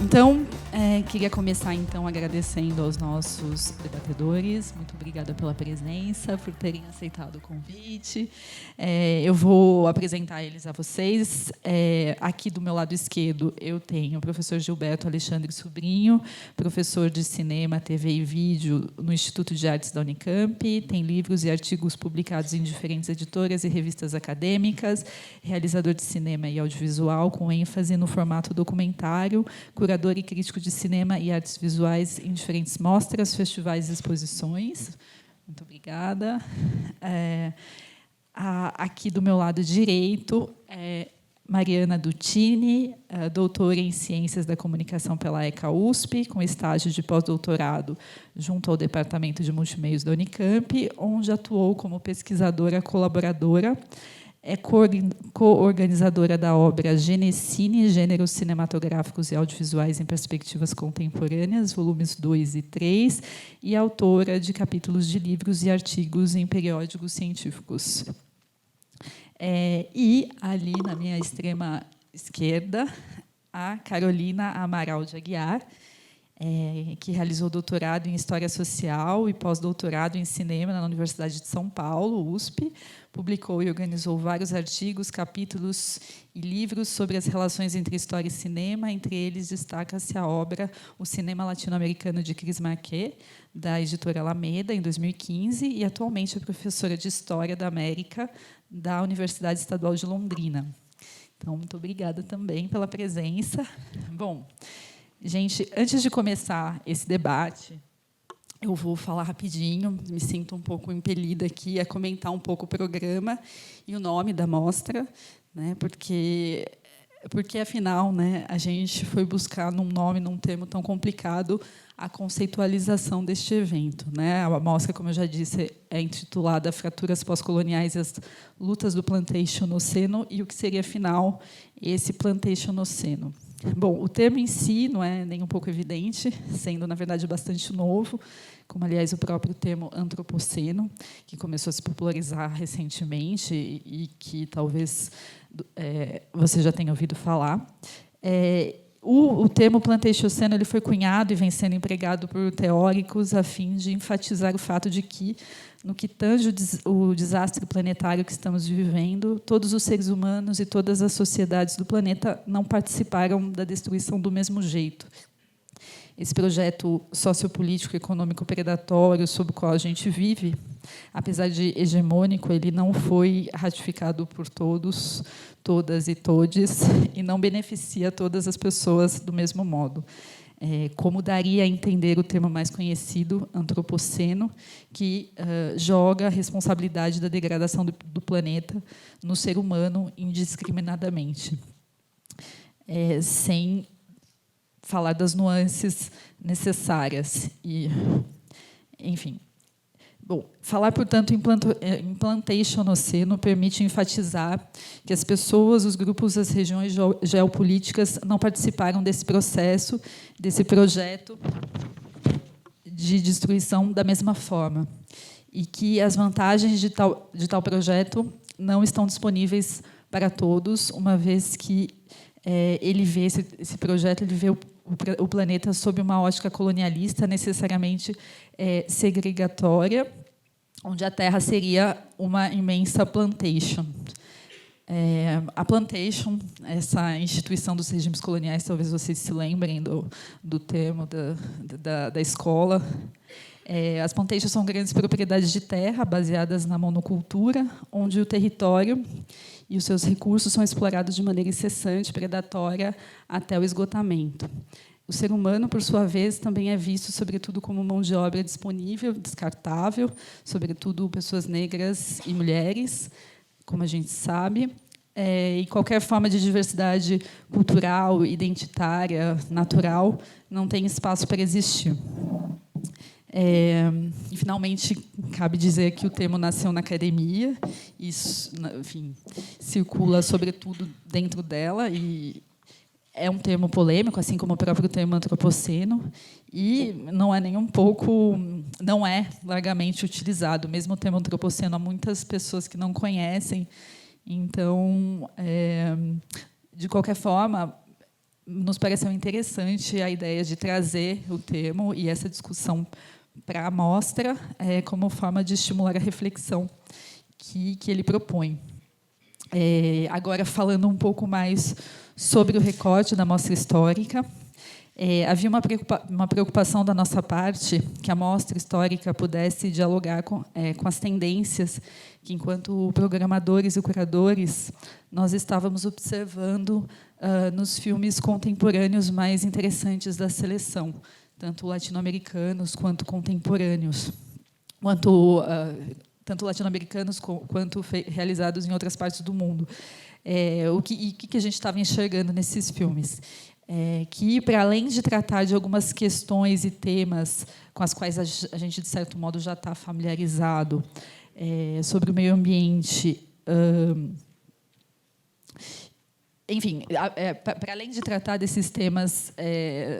Então, queria começar então agradecendo aos nossos debatedores. Muito obrigada pela presença, por terem aceitado o convite. Eu vou apresentar eles a vocês. Aqui do meu lado esquerdo eu tenho o professor Gilberto Alexandre Sobrinho, professor de cinema, TV e vídeo no Instituto de Artes da Unicamp, tem livros e artigos publicados em diferentes editoras e revistas acadêmicas, realizador de cinema e audiovisual com ênfase no formato documentário, curador e crítico de cinema e artes visuais em diferentes mostras, festivais e exposições. Muito obrigada. Aqui do meu lado direito, Mariana Dutini, doutora em Ciências da Comunicação pela ECA-USP, com estágio de pós-doutorado junto ao Departamento de Multimeios da Unicamp, onde atuou como pesquisadora colaboradora. É co-organizadora da obra Genecine, Gêneros Cinematográficos e Audiovisuais em Perspectivas Contemporâneas, volumes 2 e 3, e autora de capítulos de livros e artigos em periódicos científicos. E ali, na minha extrema esquerda, a Carolina Amaral de Aguiar, que realizou doutorado em História Social e pós-doutorado em Cinema na Universidade de São Paulo, USP, publicou e organizou vários artigos, capítulos e livros sobre as relações entre história e cinema. Entre eles, destaca-se a obra O Cinema Latino-Americano de Chris Marquet, da editora Alameda, em 2015, e atualmente é professora de História da América da Universidade Estadual de Londrina. Então, muito obrigada também pela presença. Bom, gente, antes de começar esse debate, eu vou falar rapidinho, me sinto um pouco impelida aqui a comentar um pouco o programa e o nome da mostra, né, porque afinal, né, a gente foi buscar num nome, num termo tão complicado, a conceitualização deste evento, né? A mostra, como eu já disse, é intitulada Fraturas Pós-Coloniais e as Lutas do Plantation-Oceno e o que seria, afinal, esse Plantation-Oceno. Bom, o termo em si não é nem um pouco evidente, sendo, na verdade, bastante novo, como, aliás, o próprio termo antropoceno, que começou a se popularizar recentemente e que talvez você já tenha ouvido falar. O termo Plantation-Oceno ele foi cunhado e vem sendo empregado por teóricos a fim de enfatizar o fato de que, no que tange o desastre planetário que estamos vivendo, todos os seres humanos e todas as sociedades do planeta não participaram da destruição do mesmo jeito. Esse projeto sociopolítico econômico predatório sob o qual a gente vive, apesar de hegemônico, ele não foi ratificado por todos, todas e todes, e não beneficia todas as pessoas do mesmo modo. Como daria a entender o termo mais conhecido, antropoceno, que joga a responsabilidade da degradação do planeta no ser humano indiscriminadamente, sem falar das nuances necessárias. Enfim. Bom, falar, portanto, em Plantation-Oceno permite enfatizar que as pessoas, os grupos, as regiões geopolíticas não participaram desse processo, desse projeto de destruição da mesma forma, e que as vantagens de tal projeto não estão disponíveis para todos, uma vez que ele vê esse projeto, ele vê o planeta sob uma ótica colonialista, necessariamente segregatória, onde a Terra seria uma imensa plantation. A plantation, essa instituição dos regimes coloniais, talvez vocês se lembrem do termo da escola. As plantations são grandes propriedades de terra baseadas na monocultura, onde o território e os seus recursos são explorados de maneira incessante, predatória, até o esgotamento. O ser humano, por sua vez, também é visto, sobretudo, como mão de obra disponível, descartável, sobretudo pessoas negras e mulheres, como a gente sabe, e qualquer forma de diversidade cultural, identitária, natural, não tem espaço para existir. E, finalmente, cabe dizer que o termo nasceu na academia, isso, enfim, circula, sobretudo, dentro dela, e é um termo polêmico, assim como o próprio termo antropoceno, e não é nem um pouco, não é largamente utilizado. Mesmo o termo antropoceno, há muitas pessoas que não conhecem. Então, de qualquer forma, nos pareceu interessante a ideia de trazer o termo e essa discussão para a mostra, como forma de estimular a reflexão que ele propõe. Agora, falando um pouco mais sobre o recorte da mostra histórica, havia uma preocupação da nossa parte que a mostra histórica pudesse dialogar com as tendências que, enquanto programadores e curadores, nós estávamos observando nos filmes contemporâneos mais interessantes da seleção, tanto latino-americanos quanto contemporâneos, tanto latino-americanos quanto realizados em outras partes do mundo. O que a gente estava enxergando nesses filmes? Que, para além de tratar de algumas questões e temas com as quais a gente, de certo modo, já está familiarizado, sobre o meio ambiente, enfim, para além de tratar desses temas,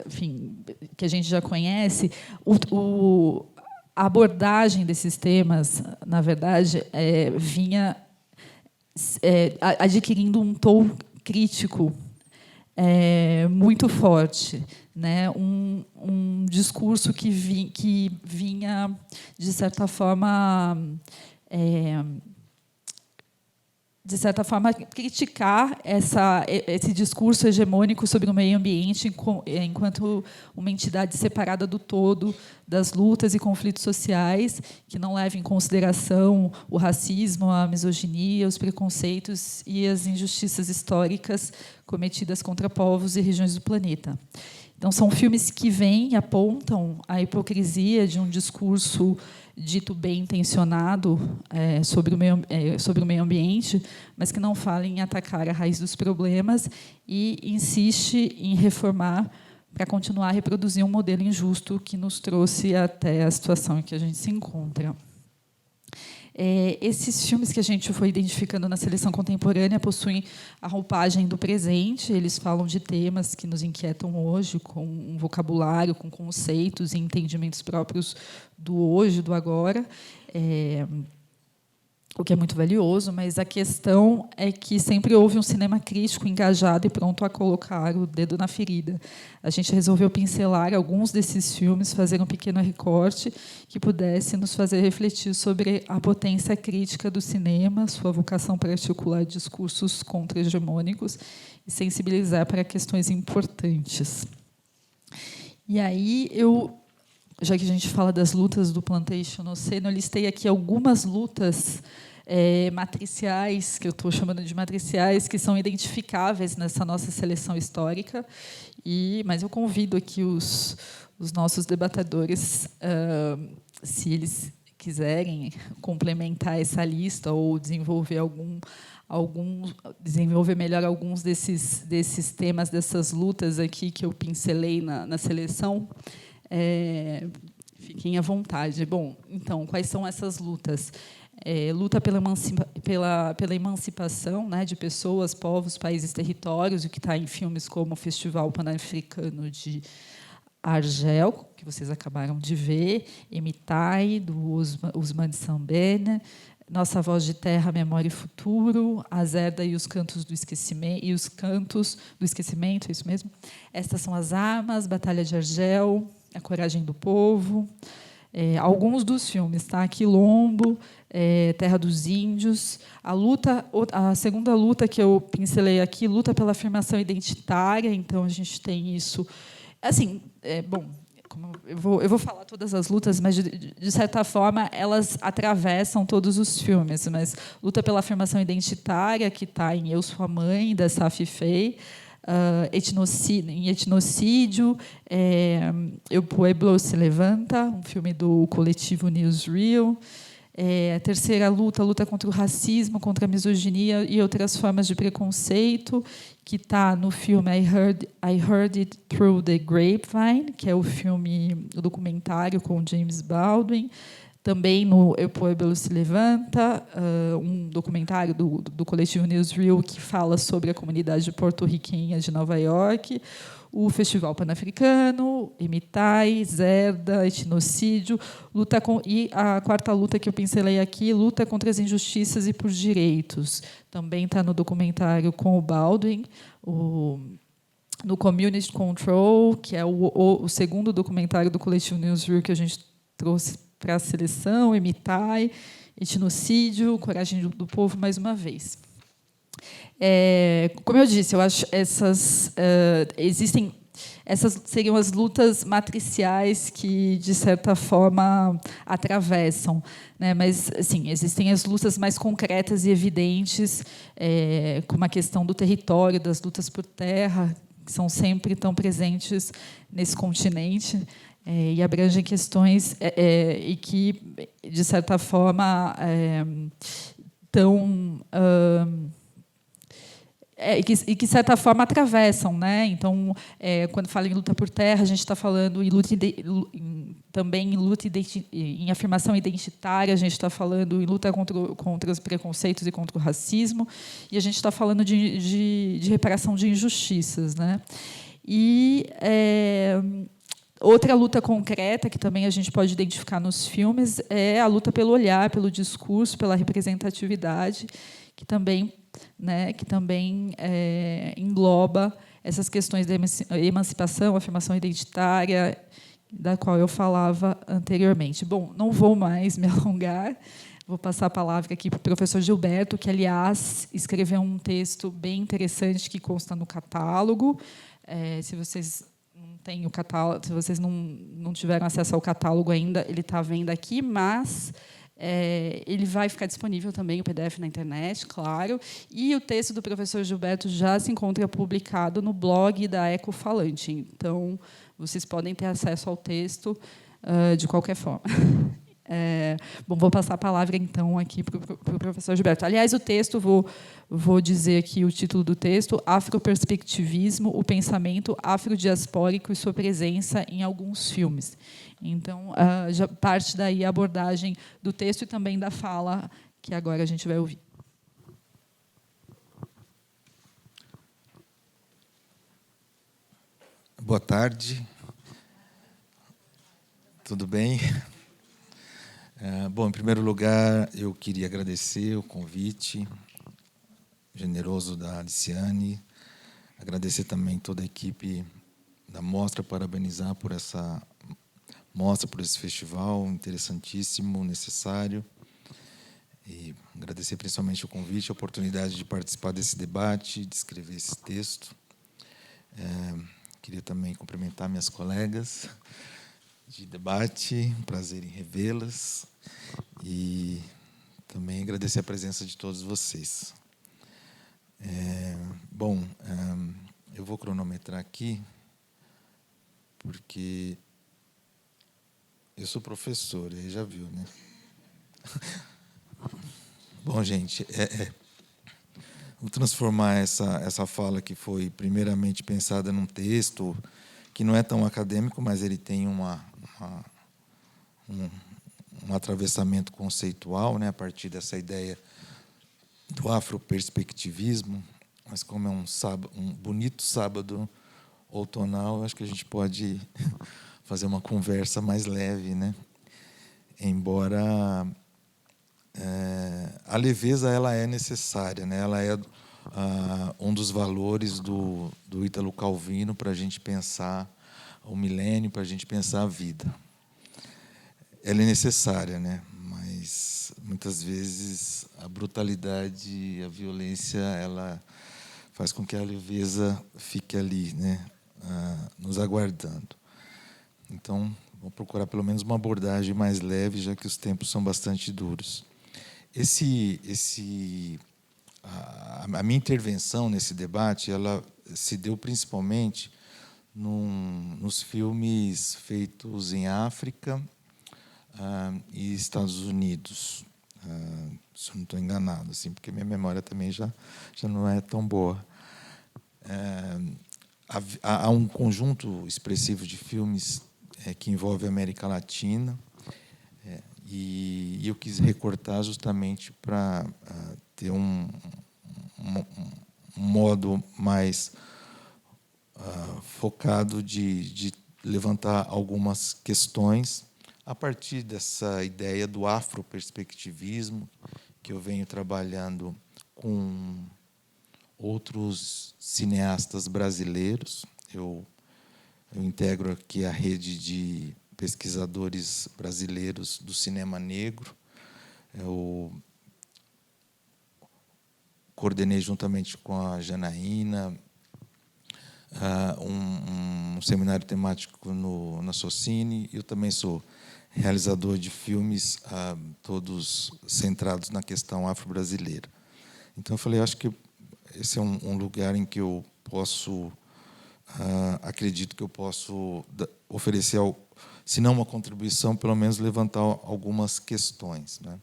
enfim, que a gente já conhece, a abordagem desses temas, na verdade, vinha adquirindo um tom crítico muito forte, né? Um discurso que vinha, de certa forma, criticar esse discurso hegemônico sobre o meio ambiente enquanto uma entidade separada do todo, das lutas e conflitos sociais, que não leva em consideração o racismo, a misoginia, os preconceitos e as injustiças históricas cometidas contra povos e regiões do planeta. Então, são filmes que vêm e apontam a hipocrisia de um discurso dito bem intencionado sobre o meio ambiente, mas que não fala em atacar a raiz dos problemas e insiste em reformar para continuar a reproduzir um modelo injusto que nos trouxe até a situação em que a gente se encontra. Esses filmes que a gente foi identificando na seleção contemporânea possuem a roupagem do presente, eles falam de temas que nos inquietam hoje, com um vocabulário, com conceitos e entendimentos próprios do hoje, do agora, o que é muito valioso, mas a questão é que sempre houve um cinema crítico, engajado e pronto a colocar o dedo na ferida. A gente resolveu pincelar alguns desses filmes, fazer um pequeno recorte que pudesse nos fazer refletir sobre a potência crítica do cinema, sua vocação para articular discursos contra-hegemônicos e sensibilizar para questões importantes. E aí, já que a gente fala das lutas do Plantation-Oceno, eu listei aqui algumas lutas matriciais, que eu estou chamando de matriciais, que são identificáveis nessa nossa seleção histórica. Mas eu convido aqui os nossos debatedores, se eles quiserem complementar essa lista ou desenvolver desenvolver melhor alguns desses temas, dessas lutas aqui que eu pincelei na seleção. Fiquem à vontade. Bom, então, quais são essas lutas? Luta pela emancipação, né, de pessoas, povos, países, territórios, o que está em filmes como o Festival Pan-Africano de Argel, que vocês acabaram de ver, Emitai, do Ousmane Sembène, Nossa Voz de Terra, Memória e Futuro, Azerda e os Cantos do Esquecimento, é isso mesmo? Estas São as Armas, Batalha de Argel, A Coragem do Povo, alguns dos filmes, tá? Quilombo, Terra dos Índios, a segunda luta que eu pincelei aqui, luta pela afirmação identitária. Então a gente tem isso, assim, bom, eu vou falar todas as lutas, mas de certa forma elas atravessam todos os filmes. Mas luta pela afirmação identitária, que está em Eu Sua Mãe, da Safi Faye. Etnocídio, El Pueblo se Levanta, um filme do coletivo Newsreel. A terceira luta, a luta contra o racismo, contra a misoginia e outras formas de preconceito, que está no filme I Heard It Through the Grapevine, que é o documentário com James Baldwin. Também no El Pueblo se Levanta, um documentário do coletivo Newsreel que fala sobre a comunidade porto-riquenha de Nova York, o Festival Pan-Africano, Emitai, Zerda, Etnocídio, e a quarta luta que eu pincelei aqui, luta contra as injustiças e por direitos. Também está no documentário com o Baldwin, no Community Control, que é o segundo documentário do coletivo Newsview que a gente trouxe para a seleção, Emitai, Etnocídio, Coragem do Povo, mais uma vez. Como eu disse, eu acho essas seriam as lutas matriciais que, de certa forma, atravessam, né? Mas, assim, existem as lutas mais concretas e evidentes, como a questão do território, das lutas por terra, que são sempre tão presentes nesse continente, e abrangem questões e que, de certa forma, tão e que, de certa forma, atravessam, né? Então, quando fala em luta por terra, a gente está falando também em luta em afirmação identitária, a gente está falando em luta contra os preconceitos e contra o racismo, e a gente está falando de reparação de injustiças, né? E outra luta concreta que também a gente pode identificar nos filmes é a luta pelo olhar, pelo discurso, pela representatividade, que também engloba essas questões da emancipação, afirmação identitária, da qual eu falava anteriormente. Bom, não vou mais me alongar, vou passar a palavra aqui para o professor Gilberto, que, aliás, escreveu um texto bem interessante que consta no catálogo. Se vocês não têm o catálogo, se vocês não tiveram acesso ao catálogo ainda, ele está à venda aqui, mas ele vai ficar disponível também, o PDF, na internet, claro. E o texto do professor Gilberto já se encontra publicado no blog da Ecofalante. Então, vocês podem ter acesso ao texto de qualquer forma. Bom, vou passar a palavra, então, aqui para o professor Gilberto. Aliás, o texto, vou dizer aqui o título do texto: Afroperspectivismo, o pensamento afrodiaspórico e sua presença em alguns filmes. Então, já parte daí a abordagem do texto e também da fala que agora a gente vai ouvir. Boa tarde. Tudo bem? Bom, em primeiro lugar, eu queria agradecer o convite generoso da Aliciane, agradecer também toda a equipe da Mostra, parabenizar por essa mostra, por esse festival interessantíssimo, necessário, e agradecer principalmente o convite, a oportunidade de participar desse debate, de escrever esse texto. Queria também cumprimentar minhas colegas de debate, um prazer em revê-las, e também agradecer a presença de todos vocês. Bom, eu vou cronometrar aqui, porque eu sou professor, aí já viu, né? Bom, gente, vou transformar essa fala que foi primeiramente pensada num texto que não é tão acadêmico, mas ele tem um atravessamento conceitual, né, a partir dessa ideia do afroperspectivismo. Mas como é um bonito sábado outonal, acho que a gente pode fazer uma conversa mais leve, né? Embora a leveza ela é necessária, né? Ela é um dos valores do Ítalo Calvino para a gente pensar o milênio, para a gente pensar a vida. Ela é necessária, né? Mas muitas vezes a brutalidade, a violência, ela faz com que a leveza fique ali, né? Nos aguardando. Então, vou procurar pelo menos uma abordagem mais leve, já que os tempos são bastante duros. A minha intervenção nesse debate, ela se deu principalmente nos filmes feitos em África e Estados Unidos, se eu não estou enganado, assim, porque minha memória também já não é tão boa. Há um conjunto expressivo de filmes que envolve a América Latina, e eu quis recortar justamente para ter um modo mais focado de levantar algumas questões a partir dessa ideia do afroperspectivismo, que eu venho trabalhando com outros cineastas brasileiros. Eu integro aqui a rede de pesquisadores brasileiros do cinema negro. Eu coordenei, juntamente com a Janaína, um seminário temático na Socine. Eu também sou realizador de filmes, todos centrados na questão afro-brasileira. Então, eu falei, acho que esse é um lugar em que eu posso, acredito que eu posso oferecer, se não uma contribuição, pelo menos levantar algumas questões, né?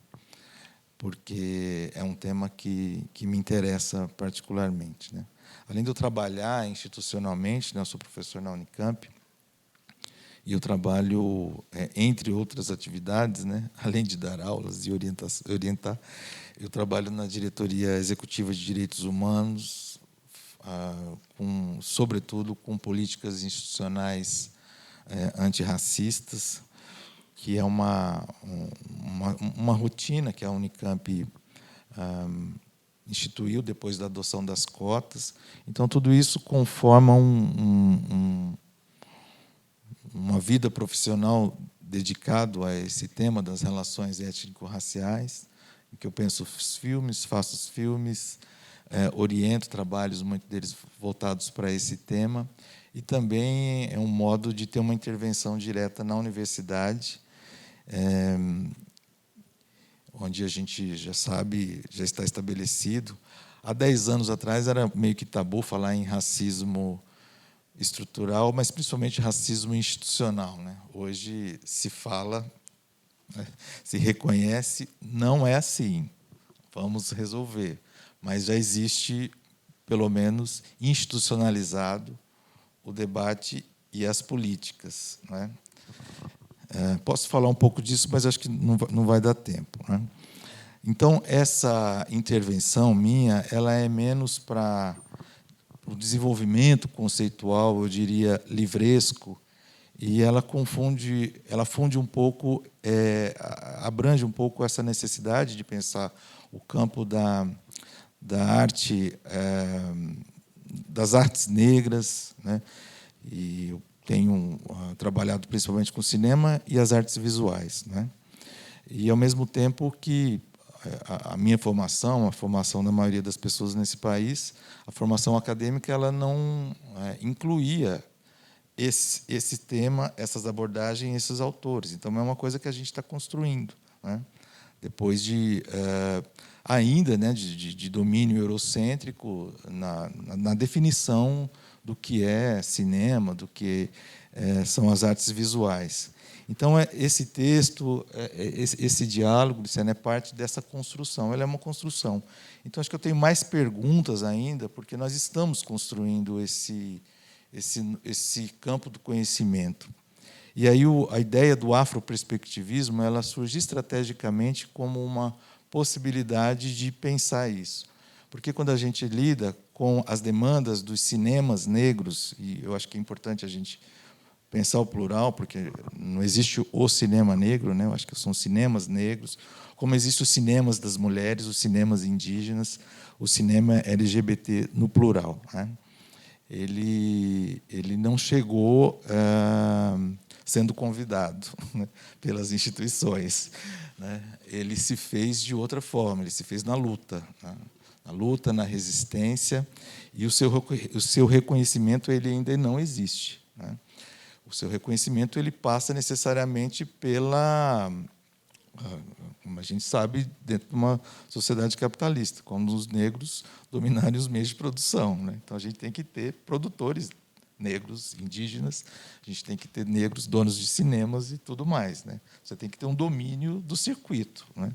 Porque é um tema que me interessa particularmente, né? Além de eu trabalhar institucionalmente, né, eu sou professor na Unicamp, e eu trabalho, entre outras atividades, né, além de dar aulas e orientar, eu trabalho na diretoria executiva de direitos humanos, sobretudo com políticas institucionais antirracistas, que é uma rotina que a Unicamp instituiu depois da adoção das cotas. Então, tudo isso conforma uma vida profissional dedicado a esse tema das relações étnico-raciais, em que eu penso os filmes, faço os filmes, oriento trabalhos, muitos deles voltados para esse tema, e também é um modo de ter uma intervenção direta na universidade, onde a gente já sabe, já está estabelecido. Há 10 anos atrás era meio que tabu falar em racismo estrutural, mas principalmente racismo institucional, né? Hoje se fala, né, se reconhece, não é assim, vamos resolver. Mas já existe, pelo menos, institucionalizado o debate e as políticas, né? Posso falar um pouco disso, mas acho que não vai dar tempo, né? Então, essa intervenção minha, ela é menos para o desenvolvimento conceitual, eu diria, livresco, e ela funde um pouco, abrange um pouco essa necessidade de pensar o campo da arte, das artes negras, né? E eu tenho trabalhado principalmente com cinema e as artes visuais, né? E, ao mesmo tempo que a minha formação, a formação da maioria das pessoas nesse país, a formação acadêmica, ela não incluía esse tema, essas abordagens, esses autores. Então, é uma coisa que a gente está construindo, né? Depois ainda, né, de domínio eurocêntrico na definição do que é cinema, do que são as artes visuais. Então, esse texto, esse diálogo, é parte dessa construção. Ela é uma construção. Então, acho que eu tenho mais perguntas ainda, porque nós estamos construindo esse campo do conhecimento. E aí a ideia do afroperspectivismo, ela surge estrategicamente como uma possibilidade de pensar isso. Porque quando a gente lida com as demandas dos cinemas negros, e eu acho que é importante a gente pensar o plural, porque não existe o cinema negro, né? Eu acho que são cinemas negros, como existem os cinemas das mulheres, os cinemas indígenas, o cinema LGBT no plural, né? Ele não chegou sendo convidado, né, pelas instituições, né? Ele se fez de outra forma, ele se fez na luta, né? Na luta, na resistência, e o seu reconhecimento ele ainda não existe, né? O seu reconhecimento ele passa necessariamente pela, como a gente sabe, dentro de uma sociedade capitalista, quando os negros dominarem os meios de produção, né? Então, a gente tem que ter produtores negros, indígenas, a gente tem que ter negros donos de cinemas e tudo mais, né? Você tem que ter um domínio do circuito, né?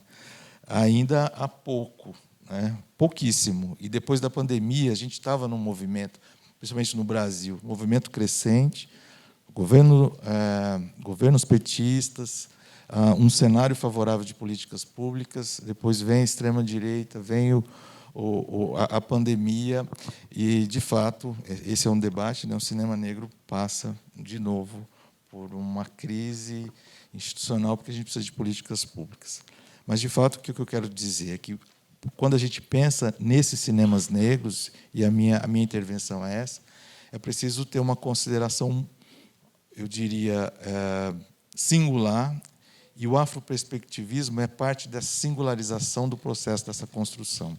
Ainda há pouco, né? Pouquíssimo. E depois da pandemia, a gente estava num movimento, principalmente no Brasil, um movimento crescente, governos petistas, um cenário favorável de políticas públicas, depois vem a extrema-direita, vem a pandemia, e, de fato, esse é um debate, né? O cinema negro passa, de novo, por uma crise institucional, porque a gente precisa de políticas públicas. Mas, de fato, o que eu quero dizer é que quando a gente pensa nesses cinemas negros, e a minha intervenção é essa, é preciso ter uma consideração, eu diria, singular, e o afroperspectivismo é parte dessa singularização do processo dessa construção,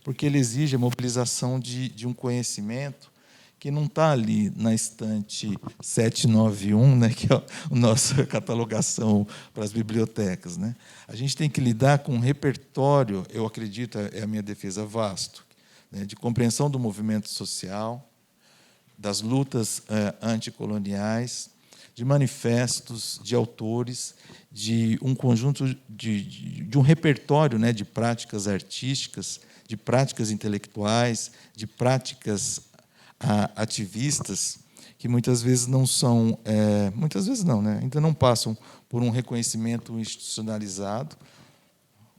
porque ele exige a mobilização de um conhecimento que não está ali na estante 791, né, que é a nossa catalogação para as bibliotecas, né? A gente tem que lidar com um repertório, eu acredito, é a minha defesa, vasto, né, de compreensão do movimento social, das lutas anticoloniais, de manifestos, de autores, de um conjunto de um repertório, né, de práticas artísticas, de práticas intelectuais, de práticas ativistas, que muitas vezes não são, muitas vezes não, né, ainda não passam por um reconhecimento institucionalizado.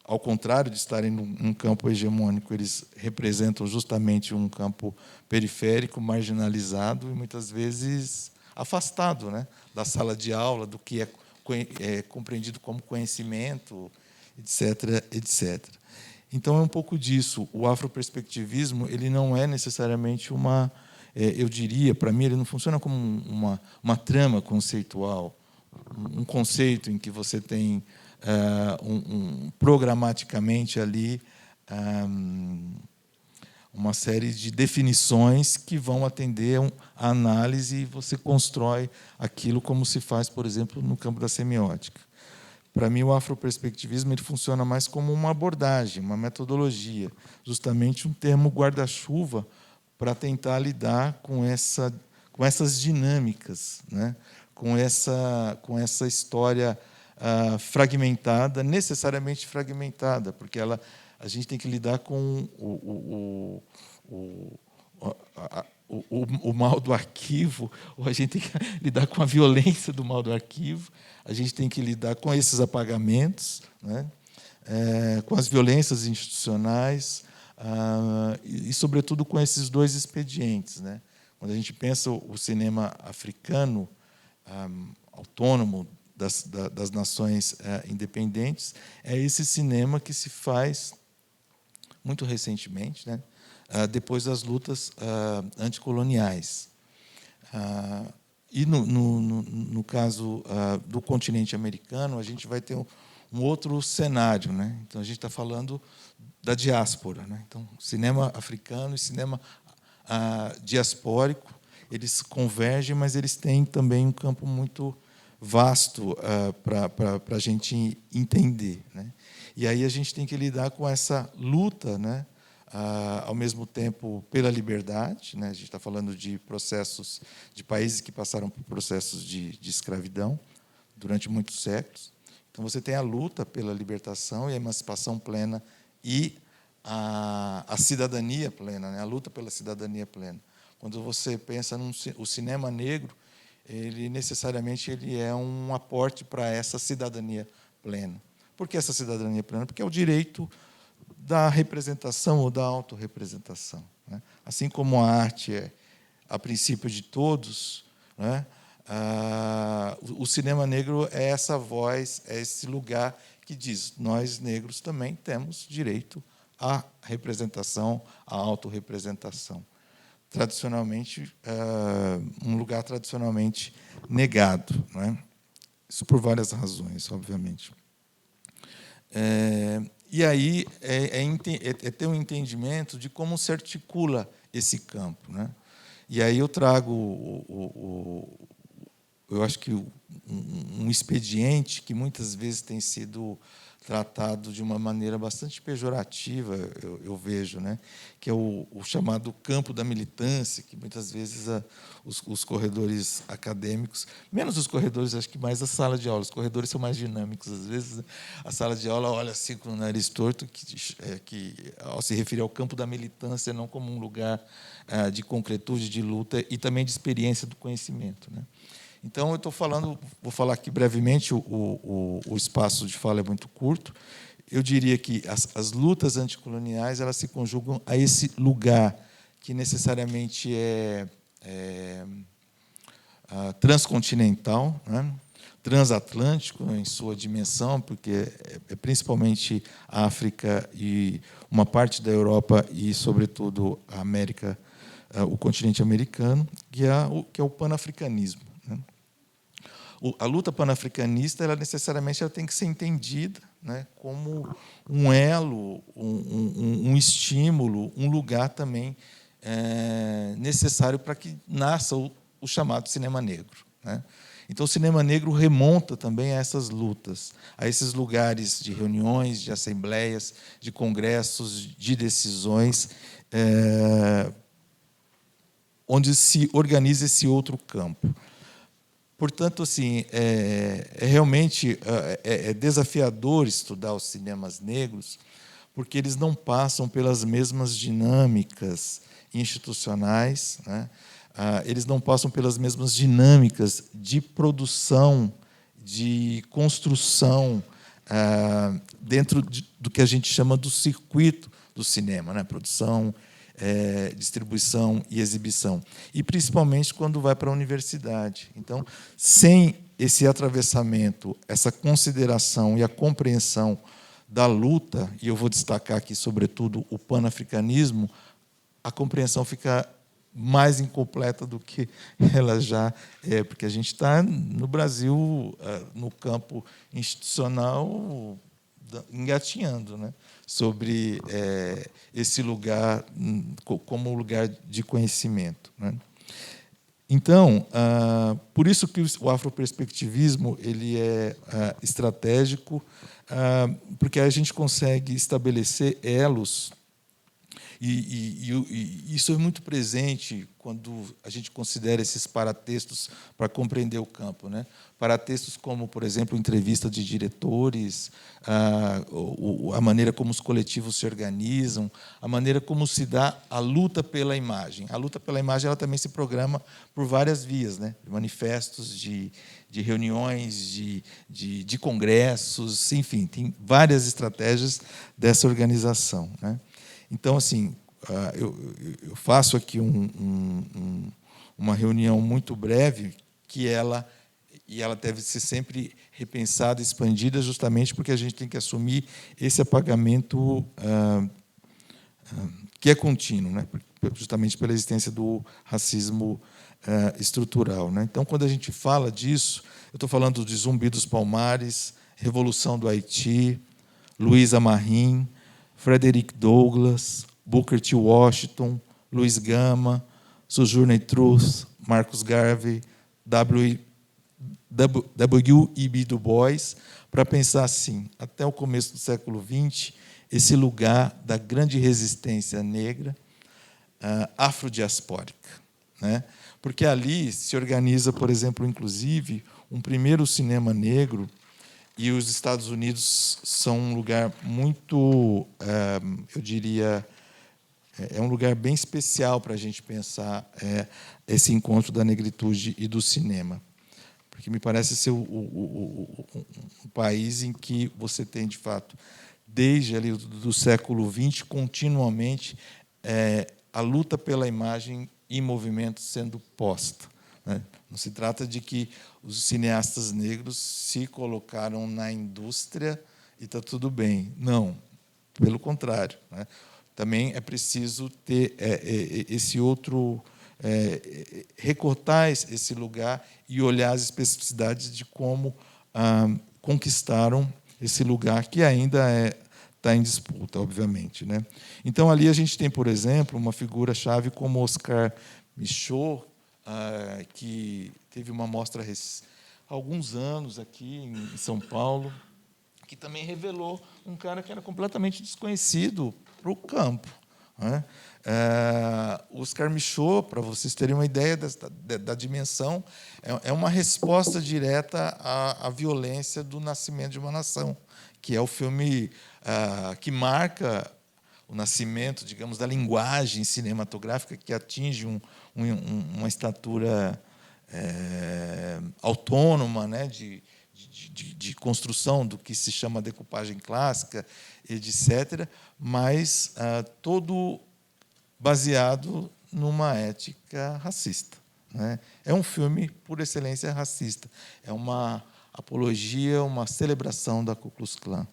Ao contrário de estarem num campo hegemônico, eles representam justamente um campo periférico, marginalizado e muitas vezes afastado, né, da sala de aula, do que é compreendido como conhecimento, etc., etc. Então, é um pouco disso. O afroperspectivismo ele não é necessariamente uma... eu diria, para mim, ele não funciona como uma trama conceitual, um conceito em que você tem programaticamente ali uma série de definições que vão atender a análise e você constrói aquilo como se faz, por exemplo, no campo da semiótica. Para mim, o afroperspectivismo ele funciona mais como uma abordagem, uma metodologia, justamente um termo guarda-chuva para tentar lidar com essas dinâmicas, né? com essa história fragmentada, necessariamente fragmentada, porque a gente tem que lidar com o mal do arquivo, ou a gente tem que lidar com a violência do mal do arquivo, a gente tem que lidar com esses apagamentos, né? Com as violências institucionais, e, sobretudo, com esses dois expedientes, né? Quando a gente pensa o cinema africano, autônomo, das nações independentes, é esse cinema que se faz muito recentemente, né, depois das lutas anticoloniais. E, no caso do continente americano, a gente vai ter um outro cenário, né? Então, a gente está falando da diáspora, né? Então, cinema africano e cinema diaspórico, eles convergem, mas eles têm também um campo muito vasto para a gente entender, né? E aí a gente tem que lidar com essa luta, né, ao mesmo tempo pela liberdade, né? A gente está falando de processos de países que passaram por processos de escravidão durante muitos séculos. Então você tem a luta pela libertação e a emancipação plena e a cidadania plena, né? A luta pela cidadania plena. Quando você pensa o cinema negro, ele necessariamente é um aporte para essa cidadania plena. Por que essa cidadania plena? Porque é o direito da representação ou da autorrepresentação, né? Assim como a arte é a princípio de todos, né? O cinema negro é essa voz, é esse lugar que diz: nós negros também temos direito à representação, à autorrepresentação. Tradicionalmente, um lugar tradicionalmente negado, né? Isso por várias razões, obviamente. E aí é ter um entendimento de como se articula esse campo, né? E aí eu trago, eu acho que um expediente que muitas vezes tem sido tratado de uma maneira bastante pejorativa, eu vejo, né, que é o chamado campo da militância, que muitas vezes os corredores acadêmicos, menos os corredores, acho que mais a sala de aula, os corredores são mais dinâmicos, às vezes, né? A sala de aula olha assim com o nariz torto, que ao se referir ao campo da militância, não como um lugar de concretude, de luta e também de experiência do conhecimento, né? Então, eu estou falando, vou falar aqui brevemente, o espaço de fala é muito curto. Eu diria que as lutas anticoloniais elas se conjugam a esse lugar que necessariamente é transcontinental, né? transatlântico em sua dimensão, porque é principalmente a África e uma parte da Europa e, sobretudo, a América, o continente americano, que é o panafricanismo, né? A luta panafricanista, ela necessariamente ela tem que ser entendida, né, como um elo, um estímulo, um lugar também necessário para que nasça o chamado cinema negro, né? Então, o cinema negro remonta também a essas lutas, a esses lugares de reuniões, de assembleias, de congressos, de decisões, onde se organiza esse outro campo. Portanto, assim, realmente desafiador estudar os cinemas negros, porque eles não passam pelas mesmas dinâmicas institucionais, né? Eles não passam pelas mesmas dinâmicas de produção, de construção, dentro do que a gente chama do circuito do cinema, né? Produção, distribuição e exibição. E, principalmente, quando vai para a universidade. Então, sem esse atravessamento, essa consideração e a compreensão da luta, e eu vou destacar aqui, sobretudo, o panafricanismo, a compreensão fica mais incompleta do que ela já é, porque a gente está, no Brasil, no campo institucional, engatinhando, né, sobre esse lugar como lugar de conhecimento, né? Então, por isso que o afroperspectivismo ele é estratégico, porque a gente consegue estabelecer elos. E isso é muito presente quando a gente considera esses paratextos para compreender o campo, né? Paratextos como, por exemplo, entrevista de diretores, a maneira como os coletivos se organizam, a maneira como se dá a luta pela imagem. A luta pela imagem ela também se programa por várias vias, né? Manifestos, de reuniões, de congressos, enfim, tem várias estratégias dessa organização, né? Então, assim, eu faço aqui uma reunião muito breve que ela deve ser sempre repensada, expandida, justamente porque a gente tem que assumir esse apagamento que é contínuo, né? Justamente pela existência do racismo estrutural, né? Então, quando a gente fala disso, eu estou falando de Zumbi dos Palmares, Revolução do Haiti, Luísa Marim, Frederick Douglass, Booker T. Washington, Luiz Gama, Sojourner Truth, Marcus Garvey, W.E.B. Du Bois, para pensar assim, até o começo do século XX, esse lugar da grande resistência negra afrodiaspórica, né? Porque ali se organiza, por exemplo, inclusive, um primeiro cinema negro. E os Estados Unidos são um lugar muito, eu diria, é um lugar bem especial para a gente pensar esse encontro da negritude e do cinema. Porque me parece ser um país em que você tem, de fato, desde ali do século XX, continuamente, a luta pela imagem em movimento sendo posta, né? Não se trata de que os cineastas negros se colocaram na indústria e está tudo bem. Não, pelo contrário, né? Também é preciso ter esse outro, recortar esse lugar e olhar as especificidades de como conquistaram esse lugar que ainda está em disputa, obviamente, né? Então, ali a gente tem, por exemplo, uma figura-chave como Oscar Micheaux, que teve uma mostra há alguns anos aqui em São Paulo, que também revelou um cara que era completamente desconhecido para o campo, né? Oscar Micheaux, para vocês terem uma ideia da dimensão, é uma resposta direta à violência do Nascimento de uma Nação, que é o filme que marca o nascimento, digamos, da linguagem cinematográfica que atinge uma estatura autônoma, né, de construção do que se chama decupagem clássica, etc., mas todo baseado numa ética racista, né? É um filme, por excelência, racista. É uma apologia, uma celebração da Ku Klux Klan,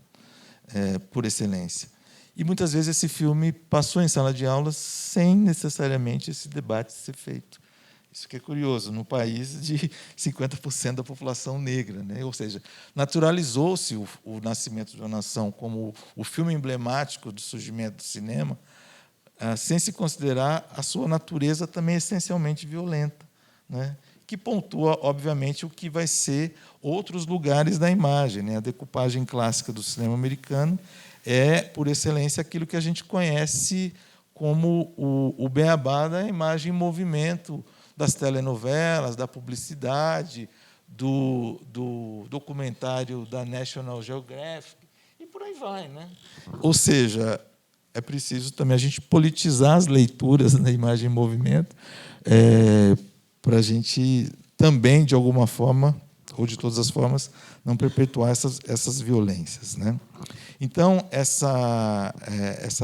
por excelência. E, muitas vezes, esse filme passou em sala de aula sem, necessariamente, esse debate ser feito. Isso que é curioso, num país de 50% da população negra, né? Ou seja, naturalizou-se o Nascimento de uma Nação como o filme emblemático do surgimento do cinema, sem se considerar a sua natureza também essencialmente violenta, né? Que pontua, obviamente, o que vai ser outros lugares da imagem, né? A decupagem clássica do cinema americano é, por excelência, aquilo que a gente conhece como o beabá da imagem em movimento, das telenovelas, da publicidade, do documentário da National Geographic, e por aí vai, né? Ou seja, é preciso também a gente politizar as leituras da imagem em movimento, para a gente também, de alguma forma, ou de todas as formas, não perpetuar essas violências, né? Então, essa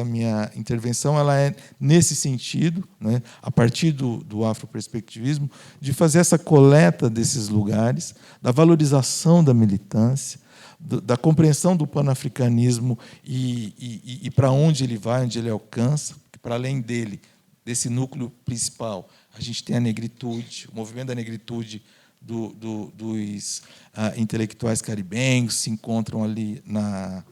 minha intervenção ela é nesse sentido, né, a partir do afroperspectivismo, de fazer essa coleta desses lugares, da valorização da militância, da compreensão do panafricanismo e para onde ele vai, onde ele alcança, porque, para além desse núcleo principal, a gente tem a negritude, o movimento da negritude dos intelectuais caribenhos se encontram ali na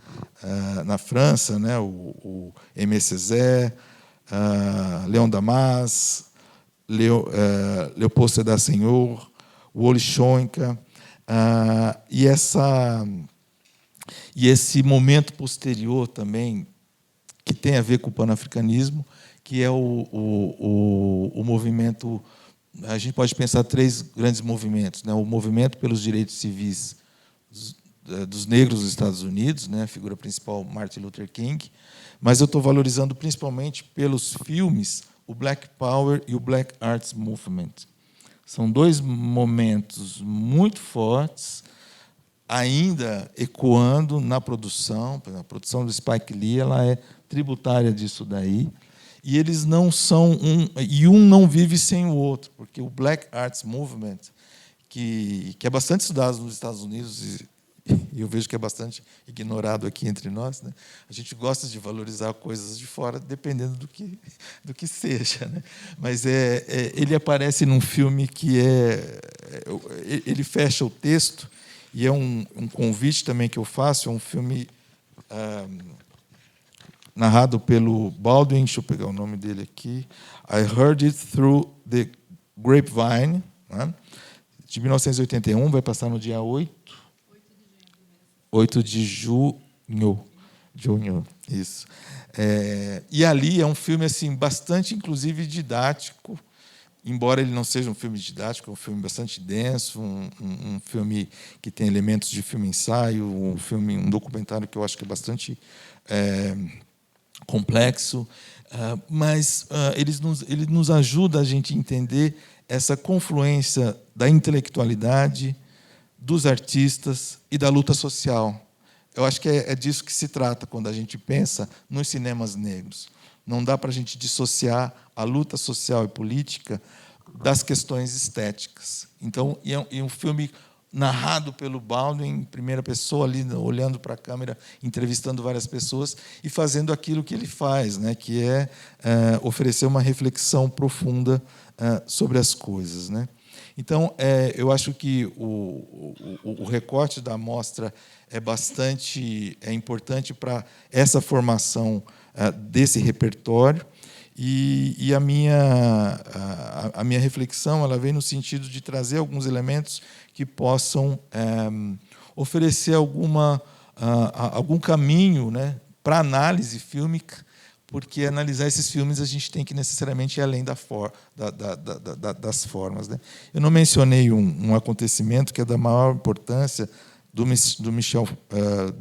França, né? O Aimé Césaire, Léon Damas, Leopold Sédar Senghor, Wole Soyinka, e esse momento posterior também, que tem a ver com o panafricanismo, que é o movimento. A gente pode pensar três grandes movimentos, né? O movimento pelos direitos civis dos negros dos Estados Unidos, né? A figura principal, Martin Luther King, mas eu estou valorizando principalmente pelos filmes o Black Power e o Black Arts Movement. São dois momentos muito fortes, ainda ecoando na produção. A produção do Spike Lee ela é tributária disso daí. E eles não são um não vive sem o outro, porque o Black Arts Movement, que é bastante estudado nos Estados Unidos, e eu vejo que é bastante ignorado aqui entre nós, né? A gente gosta de valorizar coisas de fora, dependendo do que seja, né? Mas ele aparece num filme que ele fecha o texto, e é um convite também que eu faço, é um filme narrado pelo Baldwin, deixa eu pegar o nome dele aqui, I Heard It Through the Grapevine, né? De 1981, vai passar no dia 8 de junho. Isso. E ali é um filme assim, bastante, inclusive, didático, embora ele não seja um filme didático, é um filme bastante denso, um filme que tem elementos de filme-ensaio, um documentário que eu acho que é bastante complexo, mas ele nos ajuda a gente entender essa confluência da intelectualidade, dos artistas e da luta social. Eu acho que é disso que se trata quando a gente pensa nos cinemas negros. Não dá para a gente dissociar a luta social e política das questões estéticas. Então, é um filme narrado pelo Baldwin, em primeira pessoa, ali, olhando para a câmera, entrevistando várias pessoas e fazendo aquilo que ele faz, né, que é oferecer uma reflexão profunda sobre as coisas, né? Então, eu acho que o recorte da amostra é importante para essa formação desse repertório, e a minha reflexão ela vem no sentido de trazer alguns elementos que possam oferecer algum caminho, né, para análise fílmica, porque analisar esses filmes a gente tem que necessariamente ir além das formas, né? Eu não mencionei um acontecimento que é da maior importância do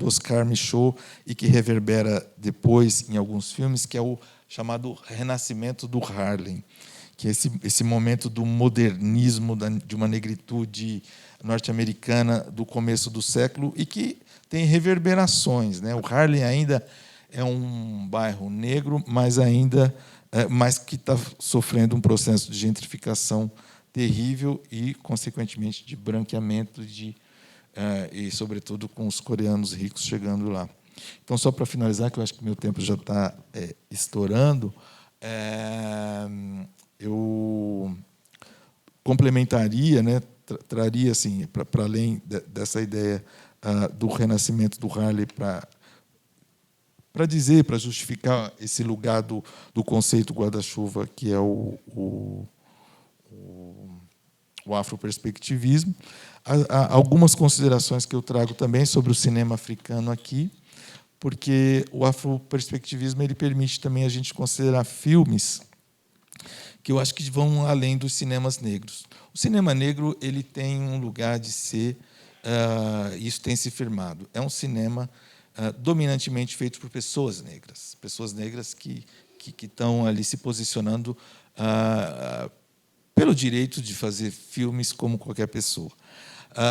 Oscar Micheaux e que reverbera depois em alguns filmes, que é o chamado Renascimento do Harlem, que é esse momento do modernismo, de uma negritude norte-americana do começo do século e que tem reverberações, né? O Harlem ainda é um bairro negro, mas que está sofrendo um processo de gentrificação terrível e, consequentemente, de branqueamento, de e, sobretudo, com os coreanos ricos chegando lá. Então, só para finalizar, que eu acho que meu tempo já está estourando, eu complementaria, né, traria assim, para além dessa ideia do renascimento do Harley, para dizer, para justificar esse lugar do conceito guarda-chuva, que é o afroperspectivismo. Há algumas considerações que eu trago também sobre o cinema africano aqui, porque o afroperspectivismo ele permite também a gente considerar filmes que eu acho que vão além dos cinemas negros. O cinema negro ele tem um lugar de ser, isso tem se firmado, é um cinema dominantemente feito por pessoas negras que estão ali se posicionando pelo direito de fazer filmes como qualquer pessoa.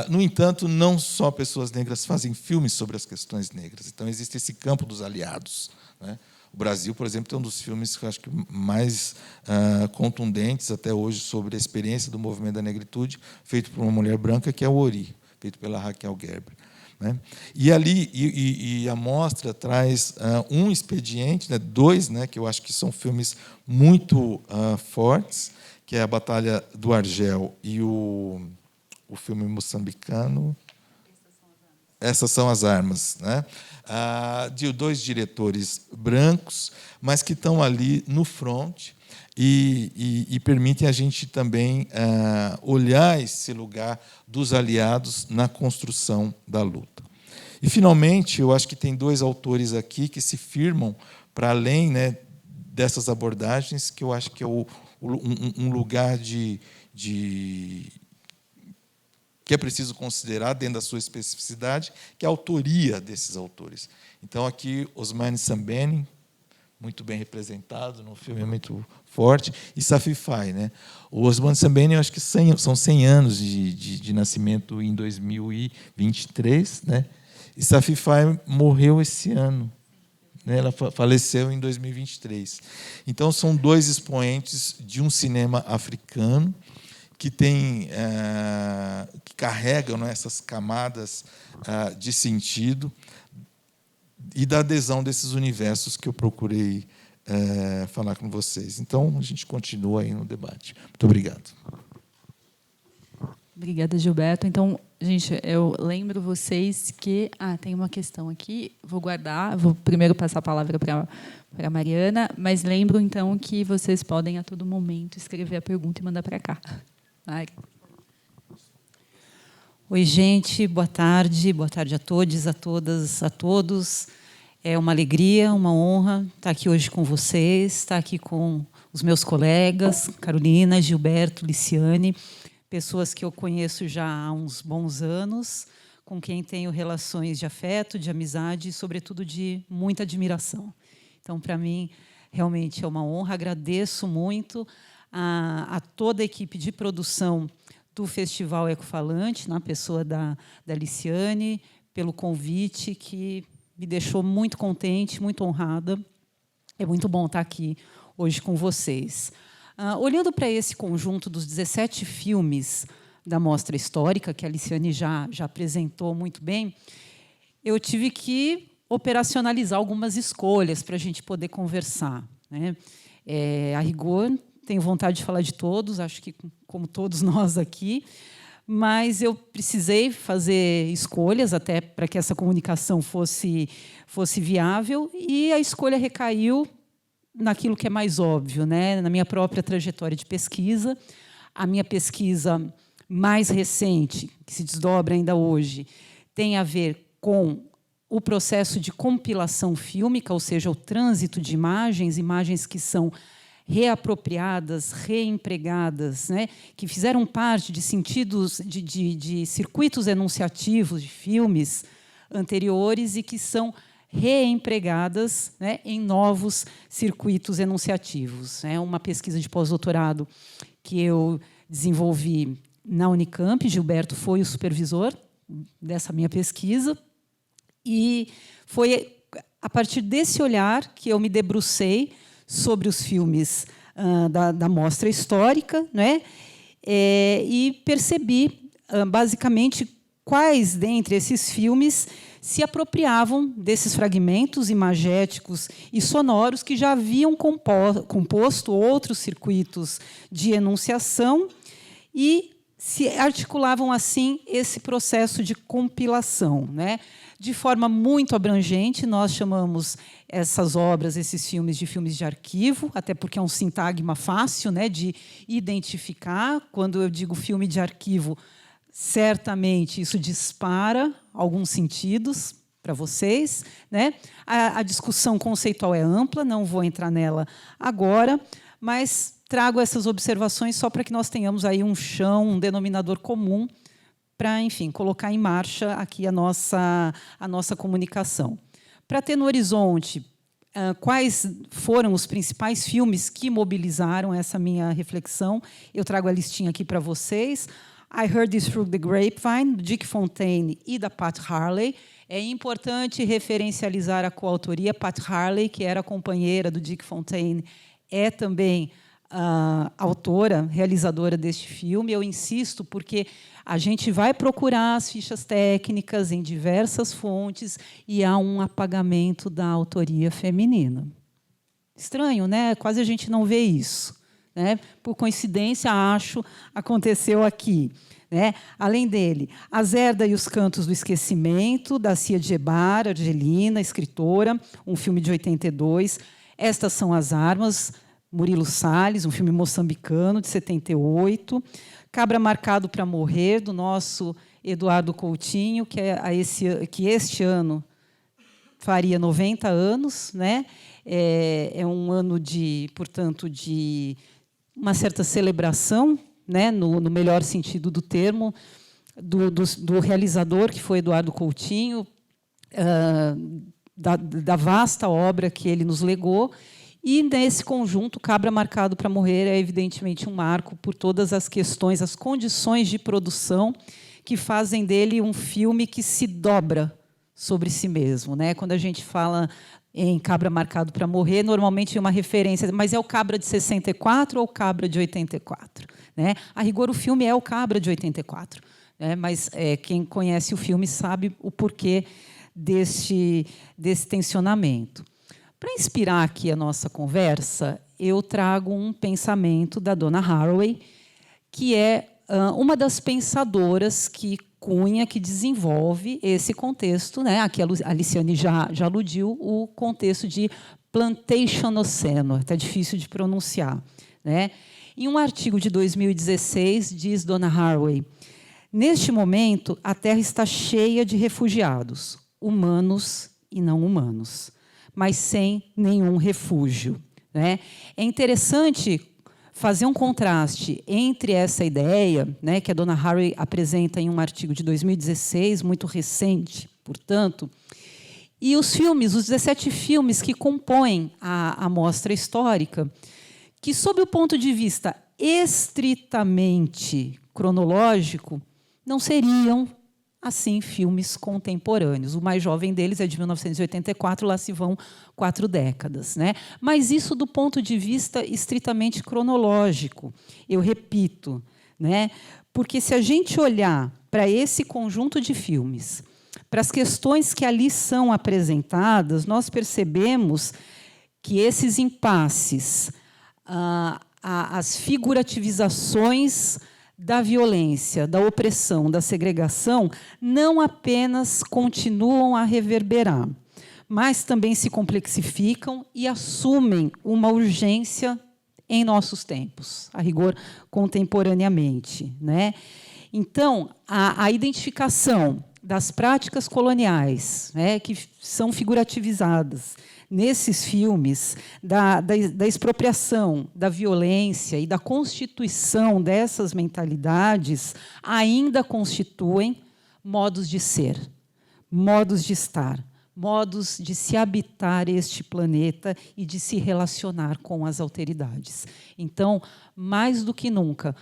No entanto, não só pessoas negras fazem filmes sobre as questões negras. Então, existe esse campo dos aliados, né? O Brasil, por exemplo, tem um dos filmes que eu acho que mais contundentes até hoje sobre a experiência do movimento da negritude, feito por uma mulher branca, que é o Ori, feito pela Raquel Gerber, né? E ali a mostra traz um expediente, né, dois, né, que eu acho que são filmes muito fortes, que é a Batalha do Argel e o filme moçambicano Essas São as Armas, né? De dois diretores brancos, mas que estão ali no front e permitem a gente também olhar esse lugar dos aliados na construção da luta. E, finalmente, eu acho que tem dois autores aqui que se firmam para além, né, dessas abordagens, que eu acho que é um lugar que é preciso considerar dentro da sua especificidade, que é a autoria desses autores. Então, aqui, Ousmane Sembène, muito bem representado, num filme muito forte, e Safi Faye, né? O Ousmane Sembène, eu acho que são 100 anos de nascimento em 2023, né? E Safi Faye morreu esse ano, né? Ela faleceu em 2023. Então, são dois expoentes de um cinema africano que carregam, né, essas camadas de sentido e da adesão desses universos que eu procurei falar com vocês. Então, a gente continua aí no debate. Muito obrigado. Obrigada, Gilberto. Então, gente, eu lembro vocês que... tem uma questão aqui, vou guardar, vou primeiro passar a palavra para a Mariana, mas lembro, então, que vocês podem, a todo momento, escrever a pergunta e mandar para cá. Mari. Oi, gente, boa tarde a todos, a todas, a todos. É uma alegria, uma honra estar aqui hoje com vocês, estar aqui com os meus colegas, Carolina, Gilberto, Liciane, pessoas que eu conheço já há uns bons anos, com quem tenho relações de afeto, de amizade e, sobretudo, de muita admiração. Então, para mim, realmente é uma honra. Agradeço muito a toda a equipe de produção do Festival Ecofalante, na pessoa da Liciane, pelo convite, que me deixou muito contente, muito honrada. É muito bom estar aqui hoje com vocês. Olhando para esse conjunto dos 17 filmes da Mostra Histórica, que a Liciane já apresentou muito bem, eu tive que operacionalizar algumas escolhas para a gente poder conversar, né? A rigor, tenho vontade de falar de todos, acho que como todos nós aqui, mas eu precisei fazer escolhas até para que essa comunicação fosse viável, e a escolha recaiu naquilo que é mais óbvio, né? Na minha própria trajetória de pesquisa. A minha pesquisa mais recente, que se desdobra ainda hoje, tem a ver com o processo de compilação fílmica, ou seja, o trânsito de imagens que são reapropriadas, reempregadas, né, que fizeram parte de sentidos, de circuitos enunciativos de filmes anteriores e que são reempregadas, né, em novos circuitos enunciativos. É uma pesquisa de pós-doutorado que eu desenvolvi na Unicamp. Gilberto foi o supervisor dessa minha pesquisa, e foi a partir desse olhar que eu me debrucei sobre os filmes da Mostra Histórica, né? E percebi, basicamente, quais dentre esses filmes se apropriavam desses fragmentos imagéticos e sonoros que já haviam composto outros circuitos de enunciação e se articulavam, assim, esse processo de compilação, né? De forma muito abrangente, nós chamamos essas obras, esses filmes, de filmes de arquivo, até porque é um sintagma fácil, né, de identificar. Quando eu digo filme de arquivo, certamente isso dispara alguns sentidos para vocês, né? A discussão conceitual é ampla, não vou entrar nela agora, mas trago essas observações só para que nós tenhamos aí um chão, um denominador comum para, enfim, colocar em marcha aqui a nossa comunicação. Para ter no horizonte quais foram os principais filmes que mobilizaram essa minha reflexão, eu trago a listinha aqui para vocês. I Heard This Through the Grapevine, do Dick Fontaine e da Pat Harley. É importante referencializar a coautoria. Pat Harley, que era companheira do Dick Fontaine, é também autora, realizadora deste filme. Eu insisto porque a gente vai procurar as fichas técnicas em diversas fontes e há um apagamento da autoria feminina. Estranho, né? Quase a gente não vê isso, né? Por coincidência, acho, aconteceu aqui. Né? Além dele, A Zerda e os Cantos do Esquecimento, da Cia Djebar, argelina, escritora, um filme de 82. Estas São as Armas, Murilo Salles, um filme moçambicano, de 78. Cabra Marcado para Morrer, do nosso Eduardo Coutinho, que este ano faria 90 anos. Né? É um ano, portanto, de uma certa celebração, né, no melhor sentido do termo, do realizador, que foi Eduardo Coutinho, da vasta obra que ele nos legou. E, nesse conjunto, Cabra Marcado para Morrer é, evidentemente, um marco por todas as questões, as condições de produção que fazem dele um filme que se dobra sobre si mesmo. Né? Quando a gente fala em Cabra Marcado para Morrer, normalmente é uma referência, mas é o Cabra de 64 ou o Cabra de 84? Né? A rigor, o filme é o Cabra de 84, né? Mas quem conhece o filme sabe o porquê desse tensionamento. Para inspirar aqui a nossa conversa, eu trago um pensamento da Donna Haraway, que é uma das pensadoras que cunha, que desenvolve esse contexto, né? Aqui a Aliciane já aludiu, o contexto de Plantationoceno, até difícil de pronunciar. Né? Em um artigo de 2016, diz Donna Haraway: neste momento, a Terra está cheia de refugiados, humanos e não humanos, mas sem nenhum refúgio. Né? É interessante fazer um contraste entre essa ideia, né, que a Donna Haraway apresenta em um artigo de 2016, muito recente, portanto, e os filmes, os 17 filmes que compõem a mostra histórica, que, sob o ponto de vista estritamente cronológico, não seriam, assim, filmes contemporâneos. O mais jovem deles é de 1984, lá se vão 4 décadas. Né? Mas isso do ponto de vista estritamente cronológico, eu repito, né? Porque se a gente olhar para esse conjunto de filmes, para as questões que ali são apresentadas, nós percebemos que esses impasses, as figurativizações da violência, da opressão, da segregação, não apenas continuam a reverberar, mas também se complexificam e assumem uma urgência em nossos tempos, a rigor contemporaneamente. Né? Então, a identificação das práticas coloniais, né, que são figurativizadas nesses filmes, da expropriação, da violência e da constituição dessas mentalidades, ainda constituem modos de ser, modos de estar, modos de se habitar este planeta e de se relacionar com as alteridades. Então, mais do que nunca,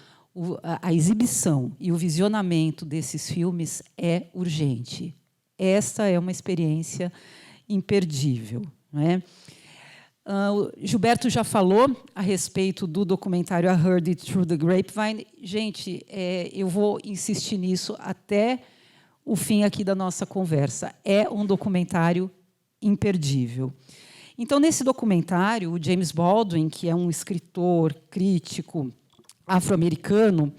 a exibição e o visionamento desses filmes é urgente. Esta é uma experiência imperdível. Né? Gilberto já falou a respeito do documentário I Heard It Through the Grapevine. Gente, eu vou insistir nisso até o fim aqui da nossa conversa. É um documentário imperdível. Então, nesse documentário, o James Baldwin, que é um escritor, crítico afro-americano,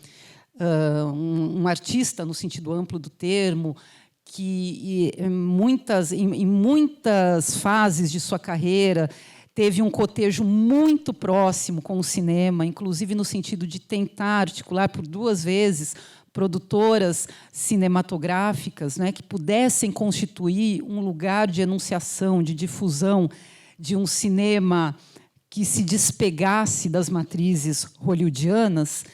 um artista no sentido amplo do termo, que em muitas fases de sua carreira teve um cotejo muito próximo com o cinema, inclusive no sentido de tentar articular por 2 vezes produtoras cinematográficas, né, que pudessem constituir um lugar de enunciação, de difusão de um cinema que se despegasse das matrizes hollywoodianas.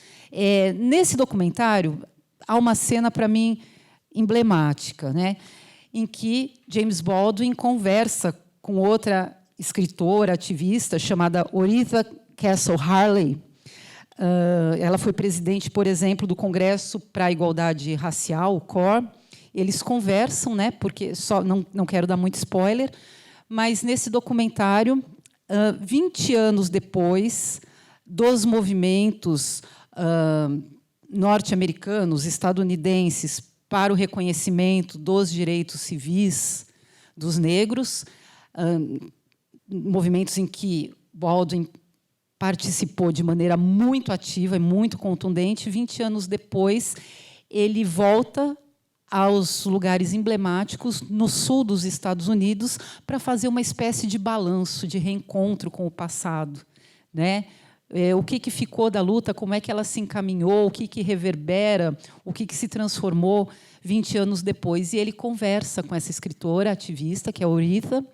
Nesse documentário, há uma cena, para mim, emblemática, né, em que James Baldwin conversa com outra escritora, ativista, chamada Oretha Castle Harley. Ela foi presidente, por exemplo, do Congresso para a Igualdade Racial, o COR. Eles conversam, né, porque não quero dar muito spoiler, mas nesse documentário, 20 anos depois dos movimentos norte-americanos, estadunidenses, para o reconhecimento dos direitos civis dos negros, movimentos em que Baldwin participou de maneira muito ativa e muito contundente. 20 anos depois, ele volta aos lugares emblemáticos no sul dos Estados Unidos para fazer uma espécie de balanço, de reencontro com o passado, né? O que ficou da luta, como é que ela se encaminhou, o que reverbera, o que se transformou 20 anos depois. E ele conversa com essa escritora ativista, que é a Oretha,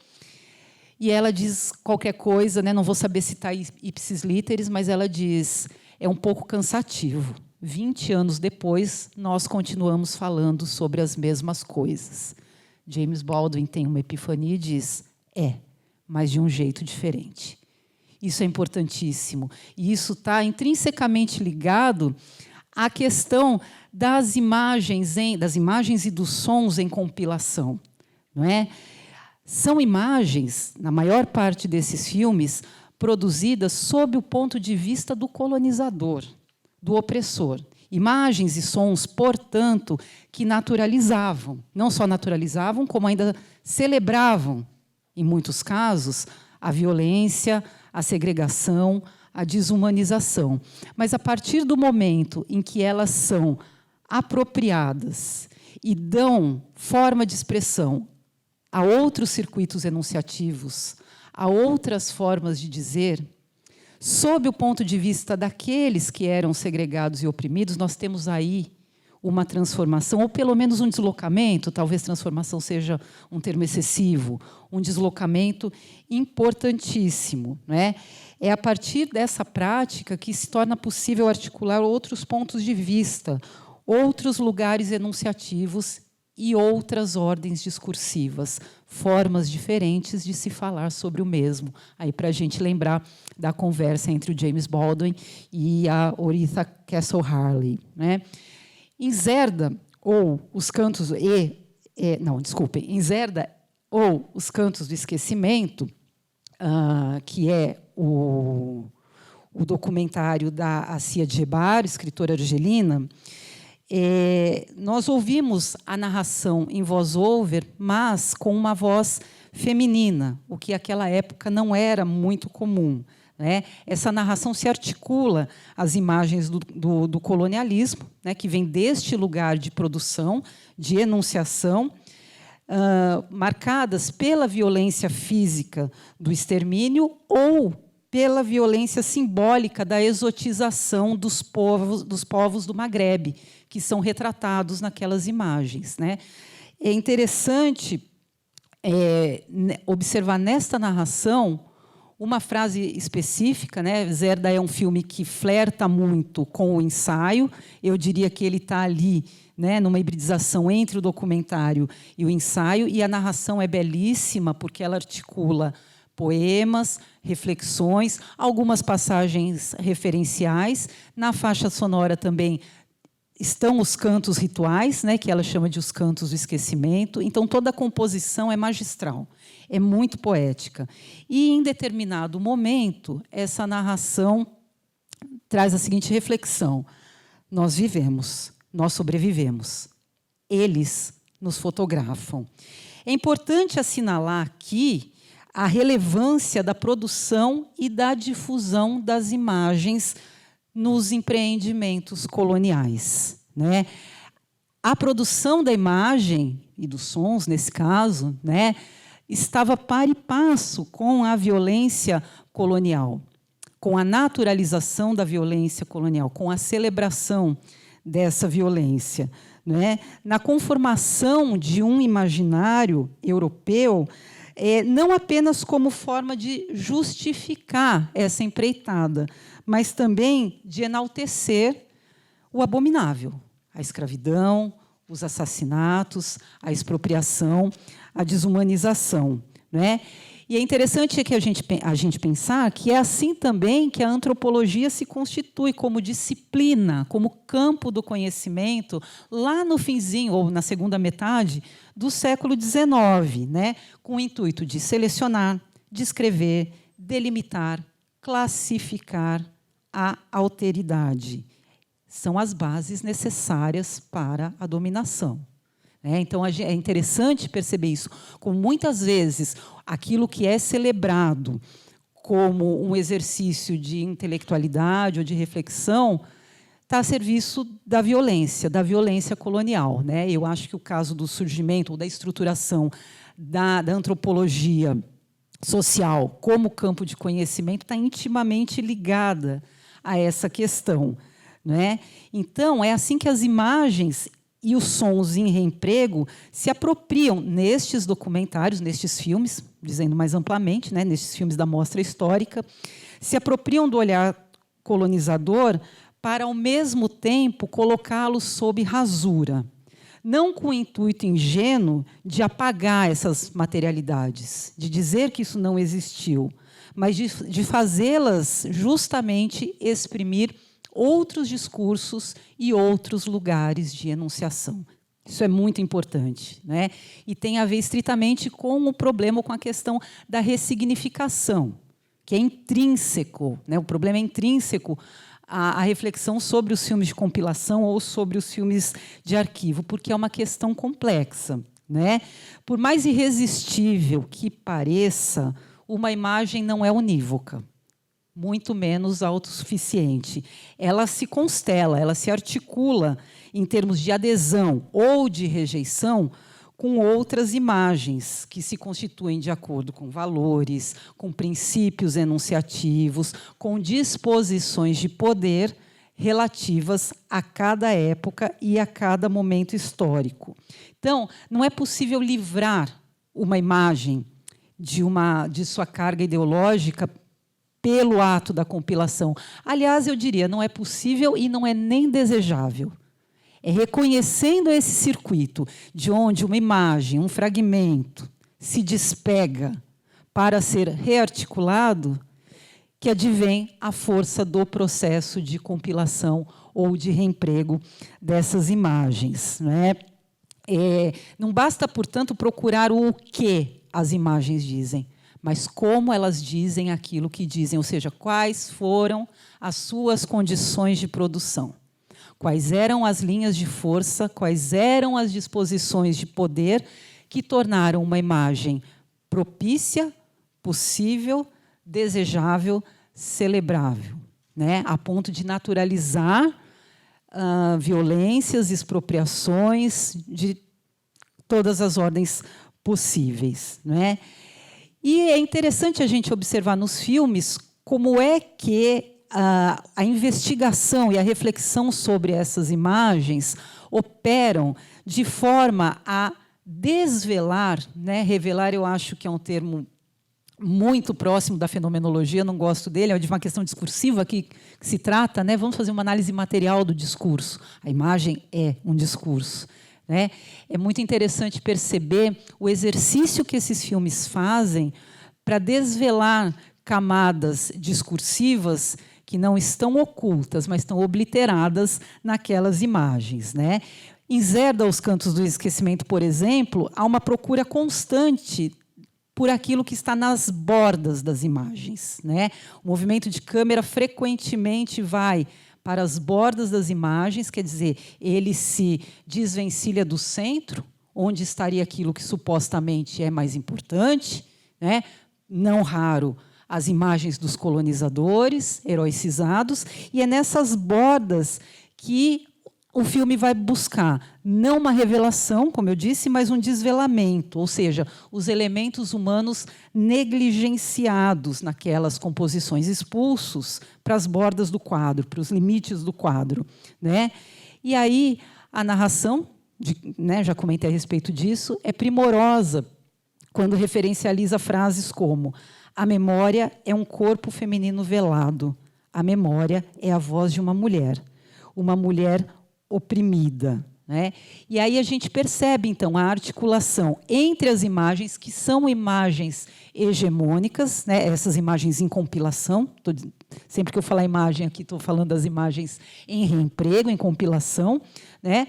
e ela diz qualquer coisa, né? Não vou saber citar ipsis literis, mas ela diz: é um pouco cansativo. 20 anos depois, nós continuamos falando sobre as mesmas coisas. James Baldwin tem uma epifania e diz: mas de um jeito diferente. Isso é importantíssimo. E isso está intrinsecamente ligado à questão das imagens e dos sons em compilação, não é? São imagens, na maior parte desses filmes, produzidas sob o ponto de vista do colonizador, do opressor. Imagens e sons, portanto, que naturalizavam, não só naturalizavam, como ainda celebravam, em muitos casos, a violência, a segregação, a desumanização. Mas, a partir do momento em que elas são apropriadas e dão forma de expressão a outros circuitos enunciativos, a outras formas de dizer, sob o ponto de vista daqueles que eram segregados e oprimidos, nós temos aí uma transformação, ou pelo menos um deslocamento, talvez transformação seja um termo excessivo, um deslocamento importantíssimo, né? É a partir dessa prática que se torna possível articular outros pontos de vista, outros lugares enunciativos e outras ordens discursivas, formas diferentes de se falar sobre o mesmo. Aí, para a gente lembrar da conversa entre o James Baldwin e a Oretha Castle Harley, né? Em Zerda, ou Os Cantos... em Zerda, ou Os Cantos do Esquecimento, que é o documentário da Assia Djebar, escritora argelina, nós ouvimos a narração em voz-over, mas com uma voz feminina, o que naquela época não era muito comum, né? Essa narração se articula às imagens do colonialismo, né, que vem deste lugar de produção, de enunciação, marcadas pela violência física do extermínio ou pela violência simbólica da exotização dos povos do Maghreb, que são retratados naquelas imagens, né? É interessante observar nesta narração uma frase específica, né? Zerda é um filme que flerta muito com o ensaio. Eu diria que ele está ali, né, numa hibridização entre o documentário e o ensaio, e a narração é belíssima porque ela articula poemas, reflexões, algumas passagens referenciais. Na faixa sonora também estão os cantos rituais, né, que ela chama de os cantos do esquecimento. Então, toda a composição é magistral, é muito poética. E, em determinado momento, essa narração traz a seguinte reflexão: nós vivemos, nós sobrevivemos, eles nos fotografam. É importante assinalar aqui a relevância da produção e da difusão das imagens nos empreendimentos coloniais, né? A produção da imagem e dos sons, nesse caso, né, estava par e passo com a violência colonial, com a naturalização da violência colonial, com a celebração dessa violência, né? Na conformação de um imaginário europeu, não apenas como forma de justificar essa empreitada, mas também de enaltecer o abominável, a escravidão, os assassinatos, a expropriação, a desumanização, né? E é interessante que a gente pensar que é assim também que a antropologia se constitui como disciplina, como campo do conhecimento, lá no finzinho, ou na segunda metade, do século XIX, né? Com o intuito de selecionar, descrever, delimitar, classificar a alteridade. São as bases necessárias para a dominação. Então, é interessante perceber isso, como muitas vezes aquilo que é celebrado como um exercício de intelectualidade ou de reflexão está a serviço da violência colonial, né? Eu acho que o caso do surgimento ou da estruturação da antropologia social como campo de conhecimento está intimamente ligada a essa questão, né? Então, é assim que as imagens e os sons em reemprego se apropriam nestes documentários, nestes filmes, dizendo mais amplamente, né, nestes filmes da mostra histórica, se apropriam do olhar colonizador para, ao mesmo tempo, colocá-los sob rasura, não com o intuito ingênuo de apagar essas materialidades, de dizer que isso não existiu, mas de fazê-las justamente exprimir outros discursos e outros lugares de enunciação. Isso é muito importante, né? E tem a ver estritamente com o problema, com a questão da ressignificação, que é intrínseco, né? O problema é intrínseco à reflexão sobre os filmes de compilação ou sobre os filmes de arquivo, porque é uma questão complexa, né? Por mais irresistível que pareça, uma imagem não é unívoca, muito menos autossuficiente. Ela se constela, ela se articula em termos de adesão ou de rejeição com outras imagens que se constituem de acordo com valores, com princípios enunciativos, com disposições de poder relativas a cada época e a cada momento histórico. Então, não é possível livrar uma imagem de sua carga ideológica pelo ato da compilação. Aliás, eu diria, não é possível e não é nem desejável. É reconhecendo esse circuito de onde uma imagem, um fragmento, se despega para ser rearticulado, que advém a força do processo de compilação ou de reemprego dessas imagens, né? Não basta, portanto, procurar o que as imagens dizem, mas como elas dizem aquilo que dizem, ou seja, quais foram as suas condições de produção, quais eram as linhas de força, quais eram as disposições de poder que tornaram uma imagem propícia, possível, desejável, celebrável, né? A ponto de naturalizar violências, expropriações de todas as ordens possíveis, né? E é interessante a gente observar nos filmes como é que a investigação e a reflexão sobre essas imagens operam de forma a desvelar, né? Revelar, eu acho que é um termo muito próximo da fenomenologia, não gosto dele, é de uma questão discursiva que se trata, né? Vamos fazer uma análise material do discurso. A imagem é um discurso, né? É muito interessante perceber o exercício que esses filmes fazem para desvelar camadas discursivas que não estão ocultas, mas estão obliteradas naquelas imagens, né? Em Zerda, Os Cantos do Esquecimento, por exemplo, há uma procura constante por aquilo que está nas bordas das imagens, né? O movimento de câmera frequentemente vai para as bordas das imagens, quer dizer, ele se desvencilha do centro, onde estaria aquilo que supostamente é mais importante, né? Não raro, as imagens dos colonizadores heroicizados, e é nessas bordas que o filme vai buscar não uma revelação, como eu disse, mas um desvelamento, ou seja, os elementos humanos negligenciados naquelas composições, expulsos para as bordas do quadro, para os limites do quadro, né? E aí a narração, né, já comentei a respeito disso, é primorosa quando referencializa frases como: a memória é um corpo feminino velado, a memória é a voz de uma mulher oprimida, né? E aí a gente percebe, então, a articulação entre as imagens, que são imagens hegemônicas, né? Essas imagens em compilação. Sempre que eu falar imagem aqui, estou falando das imagens em reemprego, em compilação, né?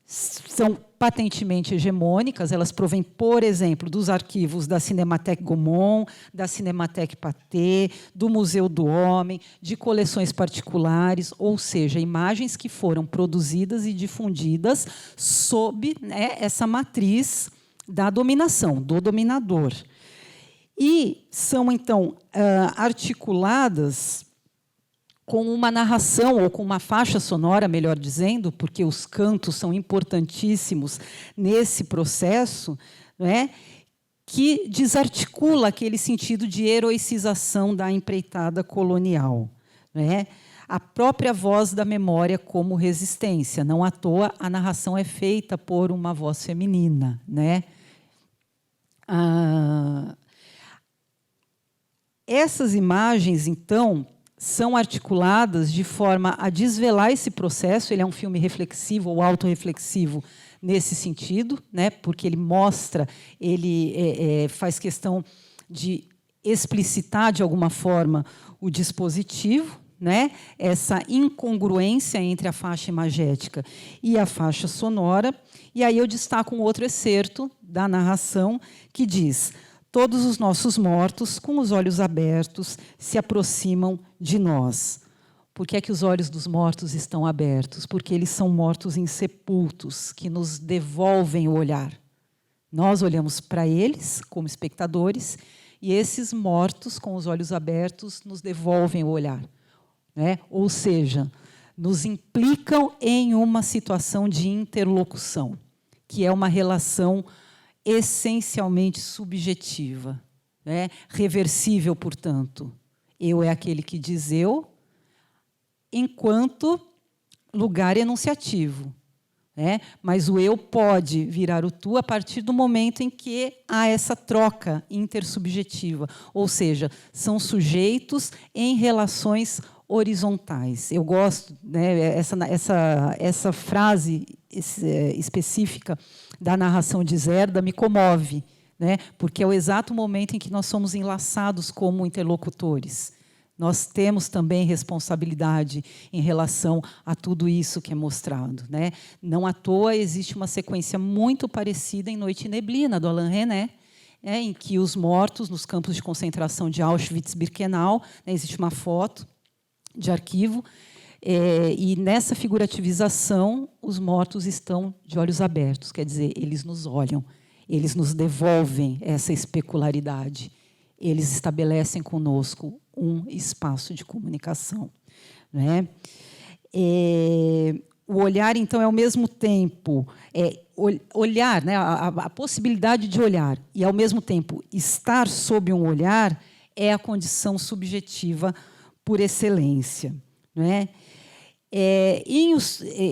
São patentemente hegemônicas, elas provêm, por exemplo, dos arquivos da Cinematheque Gaumont, da Cinematheque Pathé, do Museu do Homem, de coleções particulares, ou seja, imagens que foram produzidas e difundidas sob, né, essa matriz da dominação, do dominador. E são, então, articuladas com uma narração, ou com uma faixa sonora, melhor dizendo, porque os cantos são importantíssimos nesse processo, né, que desarticula aquele sentido de heroicização da empreitada colonial, né? A própria voz da memória como resistência. Não à toa, a narração é feita por uma voz feminina, né? Essas imagens, então, são articuladas de forma a desvelar esse processo. Ele é um filme reflexivo ou autorreflexivo nesse sentido, né? Porque ele mostra, ele faz questão de explicitar, de alguma forma, o dispositivo, né? Essa incongruência entre a faixa imagética e a faixa sonora. E aí eu destaco um outro excerto da narração que diz: todos os nossos mortos, com os olhos abertos, se aproximam de nós. Por que é que os olhos dos mortos estão abertos? Porque eles são mortos insepultos, que nos devolvem o olhar. Nós olhamos para eles, como espectadores, e esses mortos, com os olhos abertos, nos devolvem o olhar, né? Ou seja, nos implicam em uma situação de interlocução, que é uma relação essencialmente subjetiva, né? Reversível, portanto. Eu é aquele que diz eu, enquanto lugar enunciativo, né? Mas o eu pode virar o tu a partir do momento em que há essa troca intersubjetiva, ou seja, são sujeitos em relações horizontais. Eu gosto, né, essa frase específica da narração de Zerda me comove, né, porque é o exato momento em que nós somos enlaçados como interlocutores. Nós temos também responsabilidade em relação a tudo isso que é mostrado, né? Não à toa existe uma sequência muito parecida em Noite e Neblina, do Alain Resnais, em que os mortos nos campos de concentração de Auschwitz-Birkenau, né, existe uma foto de arquivo, e nessa figurativização os mortos estão de olhos abertos, quer dizer, eles nos olham, eles nos devolvem essa especularidade, eles estabelecem conosco um espaço de comunicação, né? O olhar, então, é ao mesmo tempo olhar, né, a possibilidade de olhar, e ao mesmo tempo estar sob um olhar é a condição subjetiva por excelência, né?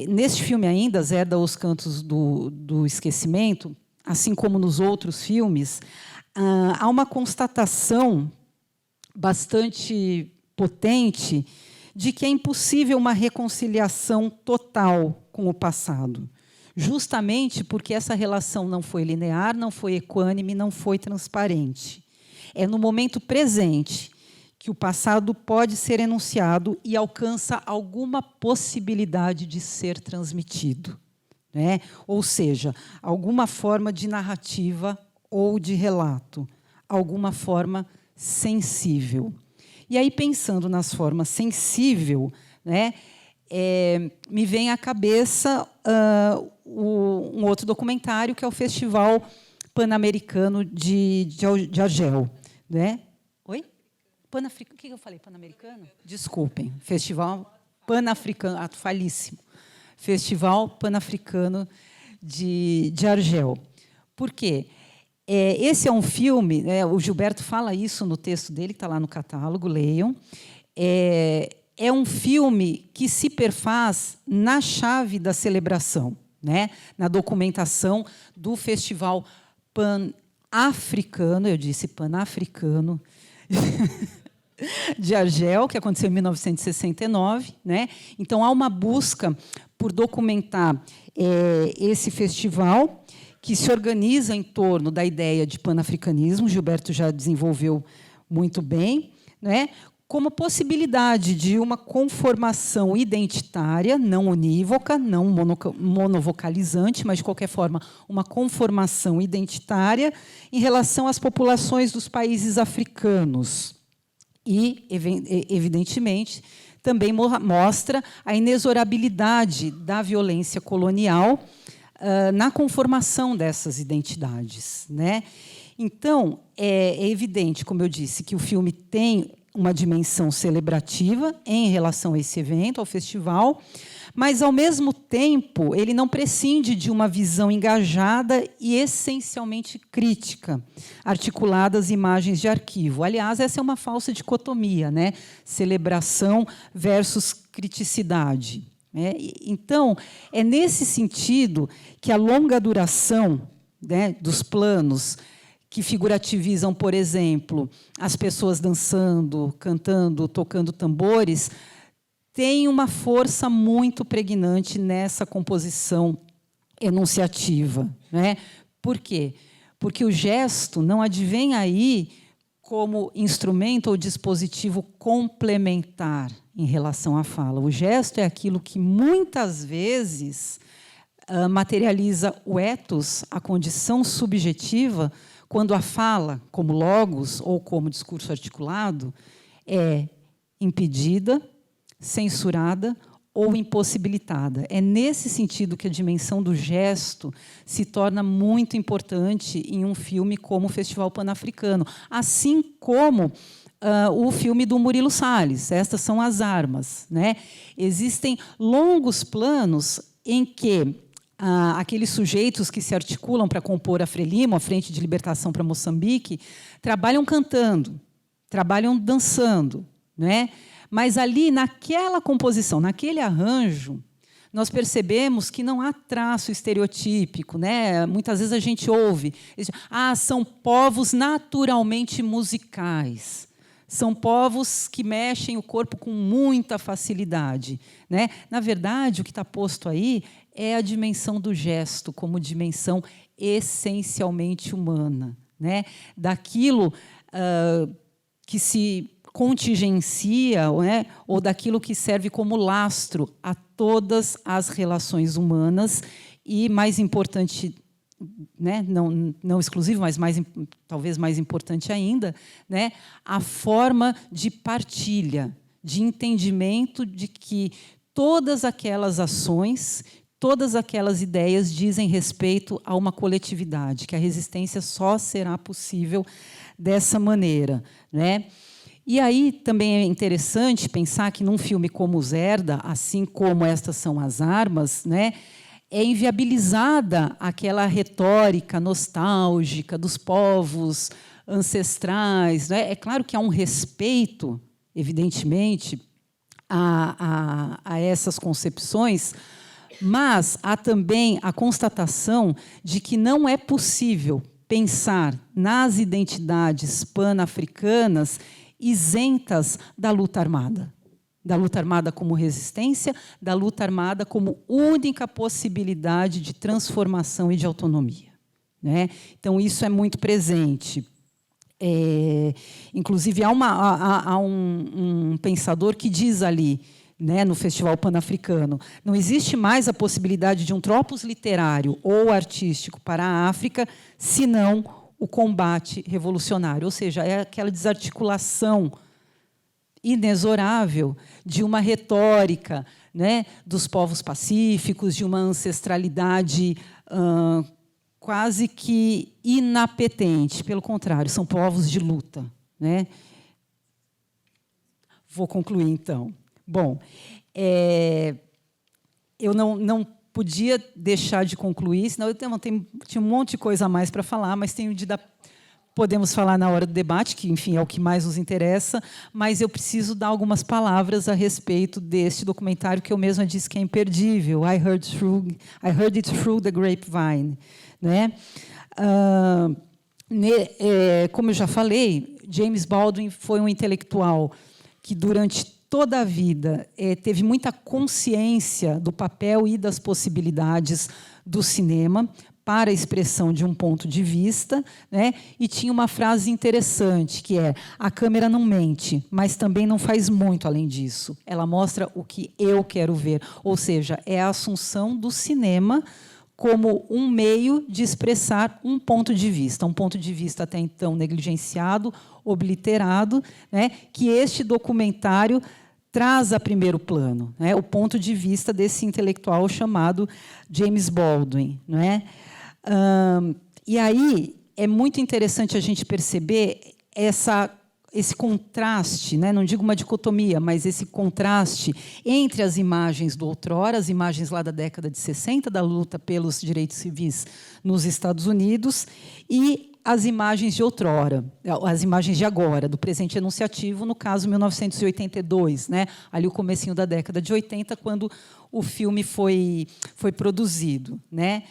Neste filme ainda, Zerda, Os Cantos do Esquecimento, assim como nos outros filmes, há uma constatação bastante potente de que é impossível uma reconciliação total com o passado, justamente porque essa relação não foi linear, não foi equânime, não foi transparente. É no momento presente que o passado pode ser enunciado e alcança alguma possibilidade de ser transmitido, né? Ou seja, alguma forma de narrativa ou de relato, alguma forma sensível. E aí, pensando nas formas sensível, né, me vem à cabeça um outro documentário, que é o Festival Pan-Americano de Argel. Né? Oi? O que eu falei? Pan-Americano? Desculpem. Festival Pan-Africano. Falíssimo. Festival Pan-Africano de Argel. Por quê? Esse é um filme, né, o Gilberto fala isso no texto dele, que está lá no catálogo, leiam. É um filme que se perfaz na chave da celebração, né, na documentação do Festival Pan-Africano, eu disse Pan-Africano, de Argel, que aconteceu em 1969. Né? Então, há uma busca por documentar esse festival, que se organiza em torno da ideia de panafricanismo, Gilberto já desenvolveu muito bem, né? Como possibilidade de uma conformação identitária, não unívoca, não monovocalizante, mas, de qualquer forma, uma conformação identitária em relação às populações dos países africanos. E, evidentemente, também mostra a inexorabilidade da violência colonial na conformação dessas identidades. Né? Então, é evidente, como eu disse, que o filme tem uma dimensão celebrativa em relação a esse evento, ao festival, mas, ao mesmo tempo, ele não prescinde de uma visão engajada e essencialmente crítica, articulada às imagens de arquivo. Aliás, essa é uma falsa dicotomia, né? Celebração versus criticidade. Então, é nesse sentido que a longa duração, né, dos planos que figurativizam, por exemplo, as pessoas dançando, cantando, tocando tambores, tem uma força muito pregnante nessa composição enunciativa. Né? Por quê? Porque o gesto não advém aí como instrumento ou dispositivo complementar em relação à fala. O gesto é aquilo que, muitas vezes, materializa o ethos, a condição subjetiva, quando a fala, como logos ou como discurso articulado, é impedida, censurada ou impossibilitada. É nesse sentido que a dimensão do gesto se torna muito importante em um filme como o Festival Pan-Africano, assim como o filme do Murilo Salles, Estas São as Armas. Né? Existem longos planos em que aqueles sujeitos que se articulam para compor a Frelimo, a Frente de Libertação para Moçambique, trabalham cantando, trabalham dançando. Né? Mas ali, naquela composição, naquele arranjo, nós percebemos que não há traço estereotípico. Né? Muitas vezes a gente ouve, são povos naturalmente musicais. São povos que mexem o corpo com muita facilidade. Né? Na verdade, o que está posto aí é a dimensão do gesto como dimensão essencialmente humana. Né? Daquilo que se contingencia, né? Ou daquilo que serve como lastro a todas as relações humanas e, mais importante, né? não exclusivo, mas talvez mais importante ainda, né? A forma de partilha, de entendimento de que todas aquelas ações, todas aquelas ideias dizem respeito a uma coletividade, que a resistência só será possível dessa maneira. Né? E aí também é interessante pensar que, num filme como Zerda, assim como Estas São as Armas, né, é inviabilizada aquela retórica nostálgica dos povos ancestrais. Né? É claro que há um respeito, evidentemente, a essas concepções, mas há também a constatação de que não é possível pensar nas identidades pan-africanas isentas da luta armada como resistência, da luta armada como única possibilidade de transformação e de autonomia. Né? Então, isso é muito presente. Inclusive, há um pensador que diz ali, né, no Festival Pan-Africano, não existe mais a possibilidade de um tropos literário ou artístico para a África, senão o combate revolucionário, ou seja, é aquela desarticulação inexorável de uma retórica, né, dos povos pacíficos, de uma ancestralidade quase que inapetente. Pelo contrário, são povos de luta, né? Vou concluir, então. Bom, eu não podia deixar de concluir, senão tinha um monte de coisa a mais para falar, mas podemos falar na hora do debate, que, enfim, é o que mais nos interessa, mas eu preciso dar algumas palavras a respeito deste documentário que eu mesma disse que é imperdível, I Heard It Through the Grapevine. Né? Como eu já falei, James Baldwin foi um intelectual que, durante toda a vida, teve muita consciência do papel e das possibilidades do cinema para a expressão de um ponto de vista, né? E tinha uma frase interessante, que é: a câmera não mente, mas também não faz muito além disso. Ela mostra o que eu quero ver. Ou seja, é a assunção do cinema como um meio de expressar um ponto de vista até então negligenciado, obliterado, né? Que este documentário traz a primeiro plano, né? O ponto de vista desse intelectual chamado James Baldwin, né? E aí é muito interessante a gente perceber esse contraste, né? Não digo uma dicotomia, mas esse contraste entre as imagens do outrora, as imagens lá da década de 60, da luta pelos direitos civis nos Estados Unidos, e as imagens de outrora, as imagens de agora, do presente enunciativo, no caso 1982, né? Ali o comecinho da década de 80, quando o filme foi produzido, né?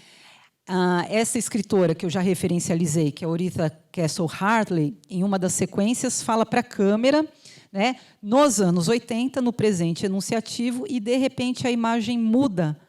Essa escritora que eu já referencializei, que é Oritha Castle Hartley, em uma das sequências, fala para a câmera, né, nos anos 80, no presente enunciativo, e, de repente, a imagem muda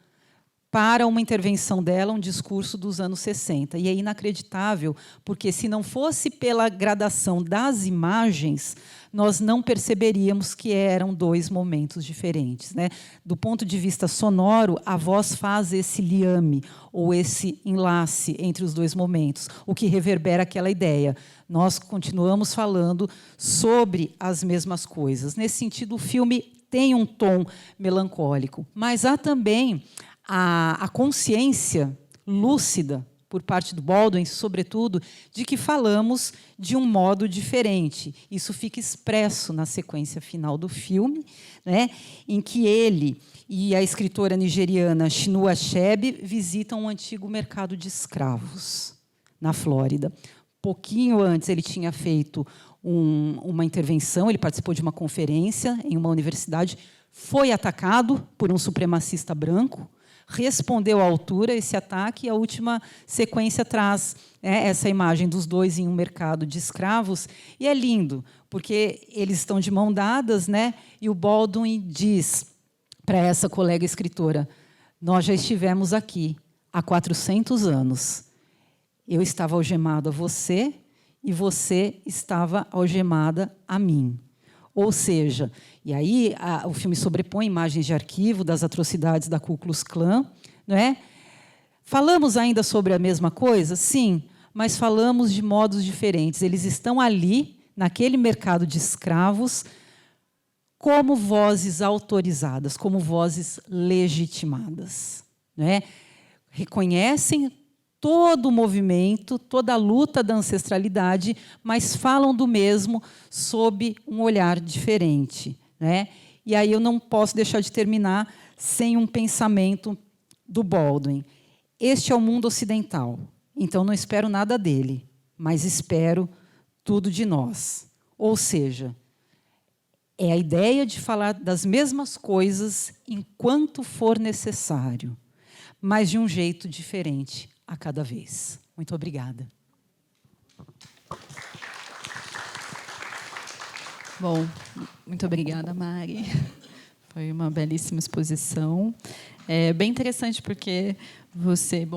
para uma intervenção dela, um discurso dos anos 60. E é inacreditável, porque, se não fosse pela gradação das imagens, nós não perceberíamos que eram dois momentos diferentes, né? Do ponto de vista sonoro, a voz faz esse liame, ou esse enlace entre os dois momentos, o que reverbera aquela ideia. Nós continuamos falando sobre as mesmas coisas. Nesse sentido, o filme tem um tom melancólico, mas há também a consciência lúcida, por parte do Baldwin, sobretudo, de que falamos de um modo diferente. Isso fica expresso na sequência final do filme, né, em que ele e a escritora nigeriana Chinua Achebe visitam um antigo mercado de escravos, na Flórida. Pouquinho antes, ele tinha feito uma intervenção, ele participou de uma conferência em uma universidade, foi atacado por um supremacista branco, respondeu à altura esse ataque, e a última sequência traz essa imagem dos dois em um mercado de escravos, e é lindo, porque eles estão de mão dadas, né? E o Baldwin diz para essa colega escritora: nós já estivemos aqui há 400 anos. Eu estava algemado a você e você estava algemada a mim. Ou seja, e aí o filme sobrepõe imagens de arquivo das atrocidades da Ku Klux Klan, não é? Falamos ainda sobre a mesma coisa? Sim, mas falamos de modos diferentes. Eles estão ali, naquele mercado de escravos, como vozes autorizadas, como vozes legitimadas, não é? Reconhecem todo o movimento, toda a luta da ancestralidade, mas falam do mesmo sob um olhar diferente, né? E aí eu não posso deixar de terminar sem um pensamento do Baldwin. Este é o mundo ocidental, então não espero nada dele, mas espero tudo de nós. Ou seja, é a ideia de falar das mesmas coisas enquanto for necessário, mas de um jeito diferente a cada vez. Muito obrigada. Bom, muito obrigada, Mari. Foi uma belíssima exposição. É bem interessante porque você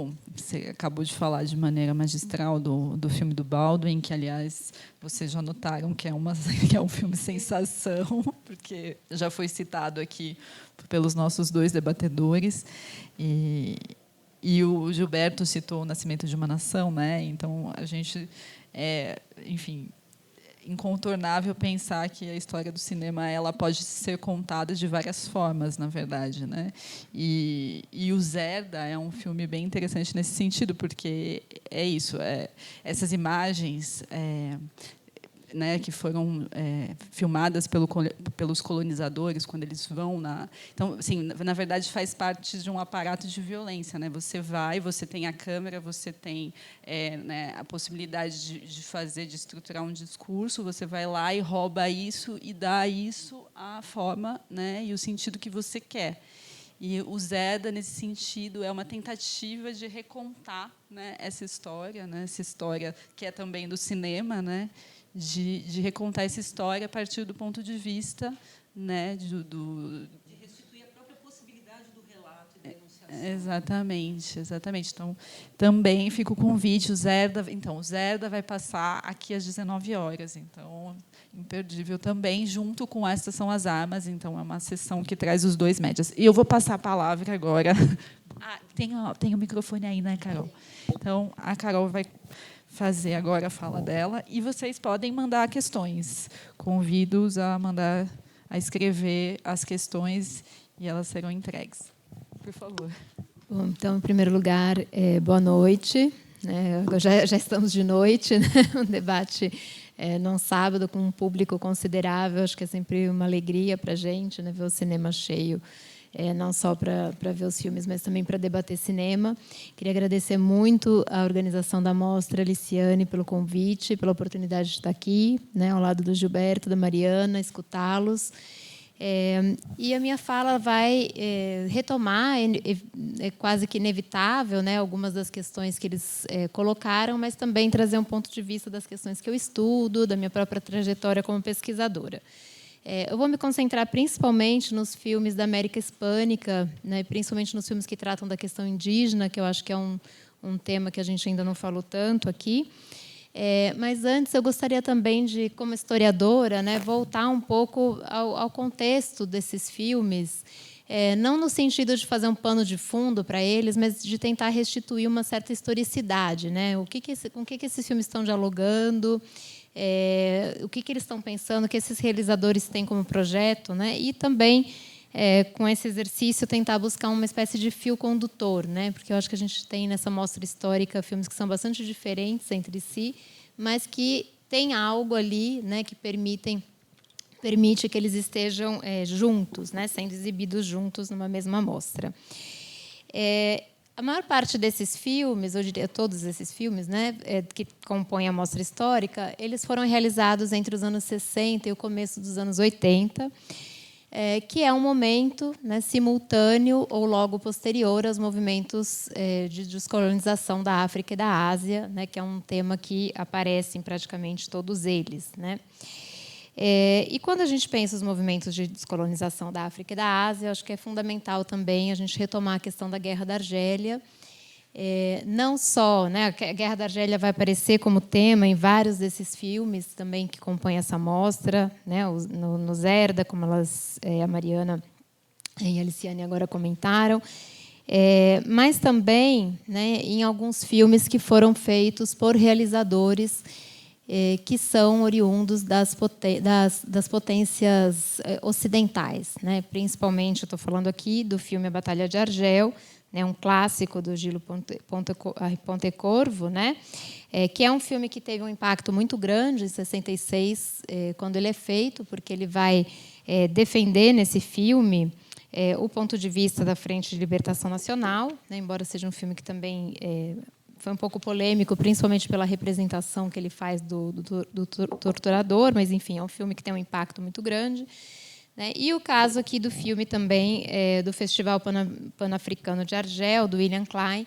acabou de falar de maneira magistral do filme do Baldwin, que, aliás, vocês já notaram que é um filme sensação, porque já foi citado aqui pelos nossos dois debatedores. E o Gilberto citou O Nascimento de uma Nação, né? Então a gente, enfim, incontornável pensar que a história do cinema ela pode ser contada de várias formas, na verdade, né? E o Zerda é um filme bem interessante nesse sentido, porque é isso, essas imagens né, que foram filmadas pelos colonizadores quando eles vão então, assim, na verdade, faz parte de um aparato de violência, né? Você tem a câmera, você tem né, a possibilidade de estruturar um discurso, você vai lá e rouba isso e dá isso a forma, né, e o sentido que você quer. E o Zerda, nesse sentido, é uma tentativa de recontar, né, essa história que é também do cinema, né, de recontar essa história a partir do ponto de vista, né, de restituir a própria possibilidade do relato e da enunciação. Exatamente. Então, também fica o convite. O Zerda vai passar aqui às 19 horas. Então, imperdível também, junto com Estas São as Armas. Então, é uma sessão que traz os dois médias. E eu vou passar a palavra agora. Tem o microfone aí, né, Carol? Então, a Carol vai fazer agora a fala dela e vocês podem mandar questões. Convido-os a escrever as questões e elas serão entregues. Por favor. Bom, então, em primeiro lugar, boa noite. Né? Já estamos de noite, né? Um debate num sábado com um público considerável. Acho que é sempre uma alegria para a gente, né? Ver o cinema cheio. Não só para ver os filmes, mas também para debater cinema. Queria agradecer muito à organização da mostra, a Liciane, pelo convite, pela oportunidade de estar aqui, né, ao lado do Gilberto, da Mariana, escutá-los. E a minha fala vai retomar, é quase que inevitável, né, algumas das questões que eles colocaram, mas também trazer um ponto de vista das questões que eu estudo, da minha própria trajetória como pesquisadora. Eu vou me concentrar principalmente nos filmes da América Hispânica, né, principalmente nos filmes que tratam da questão indígena, que eu acho que é um tema que a gente ainda não falou tanto aqui. Mas antes eu gostaria também de, como historiadora, né, voltar um pouco ao contexto desses filmes, não no sentido de fazer um pano de fundo para eles, mas de tentar restituir uma certa historicidade, né? Com o que esses filmes estão dialogando, o que eles estão pensando, o que esses realizadores têm como projeto, né? E também, com esse exercício, tentar buscar uma espécie de fio condutor, né? Porque eu acho que a gente tem nessa mostra histórica filmes que são bastante diferentes entre si, mas que têm algo ali, né, que permite que eles estejam juntos, né, sendo exibidos juntos numa mesma mostra. A maior parte desses filmes, eu diria todos esses filmes, né, que compõem a mostra histórica, eles foram realizados entre os anos 60 e o começo dos anos 80, que é um momento, né, simultâneo ou logo posterior aos movimentos de descolonização da África e da Ásia, né, que é um tema que aparece em praticamente todos eles, né. E quando a gente pensa os movimentos de descolonização da África e da Ásia, acho que é fundamental também a gente retomar a questão da Guerra da Argélia. Não só, né, a Guerra da Argélia vai aparecer como tema em vários desses filmes também que compõem essa mostra, né, no Zerda, como a Mariana e a Liciane agora comentaram, mas também, né, em alguns filmes que foram feitos por realizadores que são oriundos das potências ocidentais, né? Principalmente, eu estou falando aqui do filme A Batalha de Argel, né? Um clássico do Gilles Pontecorvo, né? Que é um filme que teve um impacto muito grande em 66, quando ele é feito, porque ele vai defender nesse filme o ponto de vista da Frente de Libertação Nacional, né? Embora seja um filme que também foi um pouco polêmico, principalmente pela representação que ele faz do torturador, mas, enfim, é um filme que tem um impacto muito grande, né? E o caso aqui do filme também do Festival Pan-Africano de Argel, do William Klein,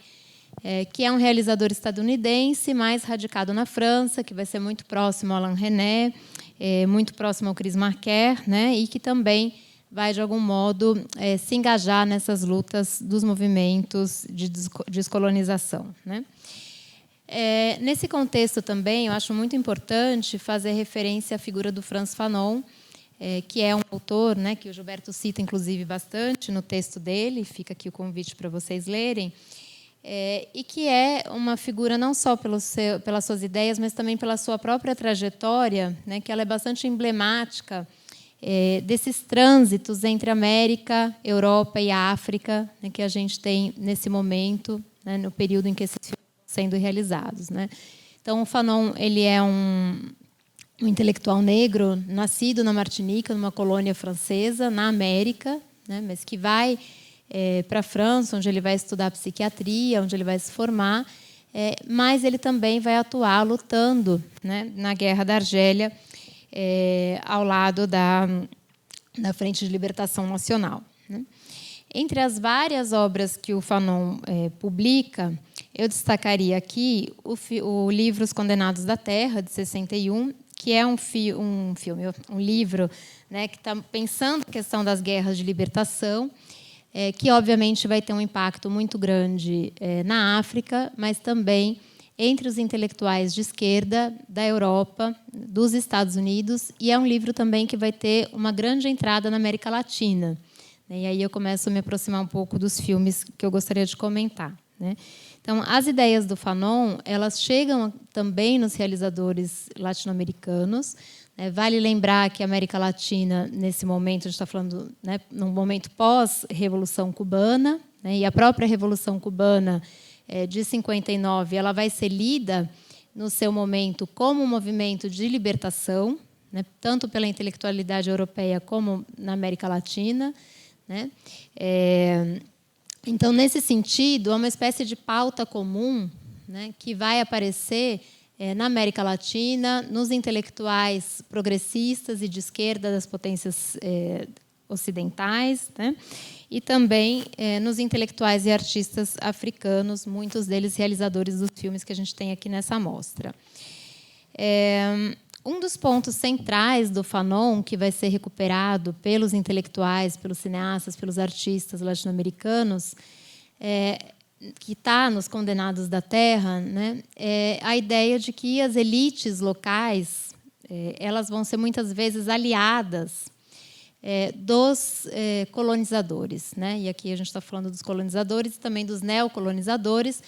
que é um realizador estadunidense, mais radicado na França, que vai ser muito próximo ao Alain Resnais, muito próximo ao Chris Marker, né? E que também vai, de algum modo, se engajar nessas lutas dos movimentos de descolonização, né? Nesse contexto também, eu acho muito importante fazer referência à figura do Frantz Fanon, que é um autor, né, que o Gilberto cita, inclusive, bastante no texto dele, fica aqui o convite para vocês lerem, e que é uma figura não só pelas suas ideias, mas também pela sua própria trajetória, né, que ela é bastante emblemática desses trânsitos entre América, Europa e África, né, que a gente tem nesse momento, né, no período em que esses filmes estão sendo realizados, né. Então, o Fanon, ele é um intelectual negro nascido na Martinica, numa colônia francesa, na América, né, mas que vai para a França, onde ele vai estudar psiquiatria, onde ele vai se formar, mas ele também vai atuar lutando, né, na Guerra da Argélia, ao lado da Frente de Libertação Nacional, né. Entre as várias obras que o Fanon publica, eu destacaria aqui o livro Os Condenados da Terra, de 61, que é um livro, né, que está pensando a questão das guerras de libertação, que, obviamente, vai ter um impacto muito grande na África, mas também entre os intelectuais de esquerda da Europa, dos Estados Unidos, e é um livro também que vai ter uma grande entrada na América Latina. E aí eu começo a me aproximar um pouco dos filmes que eu gostaria de comentar, né? Então, as ideias do Fanon, elas chegam também nos realizadores latino-americanos. Vale lembrar que a América Latina, nesse momento, a gente está falando, né, num momento pós-Revolução Cubana, né, e a própria Revolução Cubana de 59, ela vai ser lida, no seu momento, como um movimento de libertação, né, tanto pela intelectualidade europeia como na América Latina, né. Então, nesse sentido, é uma espécie de pauta comum, né, que vai aparecer na América Latina, nos intelectuais progressistas e de esquerda das potências ocidentais, né, e também nos intelectuais e artistas africanos, muitos deles realizadores dos filmes que a gente tem aqui nessa mostra. Um dos pontos centrais do Fanon, que vai ser recuperado pelos intelectuais, pelos cineastas, pelos artistas latino-americanos, que está nos Condenados da Terra, né, é a ideia de que as elites locais elas vão ser muitas vezes aliadas dos colonizadores, né? E aqui a gente está falando dos colonizadores e também dos neocolonizadores.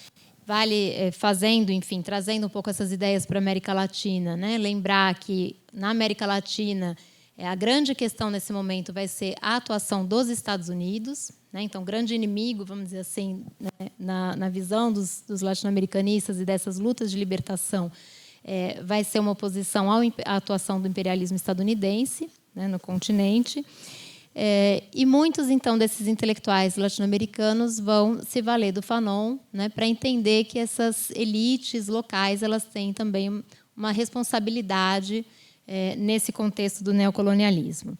Vale fazendo, enfim, trazendo um pouco essas ideias para a América Latina, né? Lembrar que na América Latina a grande questão nesse momento vai ser a atuação dos Estados Unidos, né? Então, o grande inimigo, vamos dizer assim, né, na visão dos latino-americanistas e dessas lutas de libertação, vai ser uma oposição à atuação do imperialismo estadunidense, né, no continente. E muitos, então, desses intelectuais latino-americanos vão se valer do Fanon, né, para entender que essas elites locais elas têm também uma responsabilidade nesse contexto do neocolonialismo.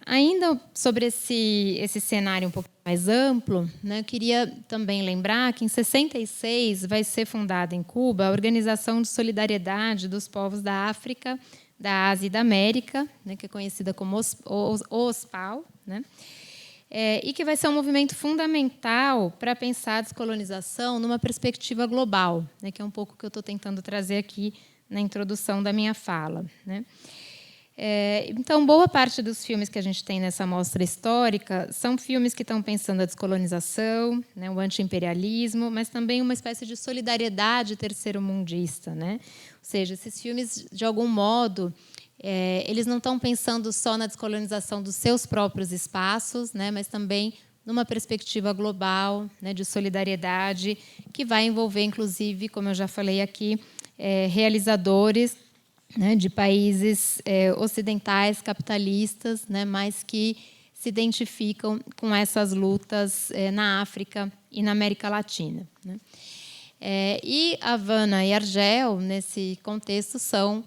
Ainda sobre esse cenário um pouco mais amplo, né, eu queria também lembrar que, em 66, vai ser fundada em Cuba a Organização de Solidariedade dos Povos da África, da Ásia e da América, né, que é conhecida como OSPAW, né, e que vai ser um movimento fundamental para pensar a descolonização numa perspectiva global, né, que é um pouco o que eu estou tentando trazer aqui na introdução da minha fala, né. Então, boa parte dos filmes que a gente tem nessa mostra histórica são filmes que estão pensando a descolonização, né, o anti-imperialismo, mas também uma espécie de solidariedade terceiro-mundista, né? Ou seja, esses filmes, de algum modo, eles não estão pensando só na descolonização dos seus próprios espaços, né, mas também numa perspectiva global, né, de solidariedade, que vai envolver, inclusive, como eu já falei aqui, realizadores, né, de países ocidentais, capitalistas, né, mas que se identificam com essas lutas na África e na América Latina, né. E Havana e Argel, nesse contexto, são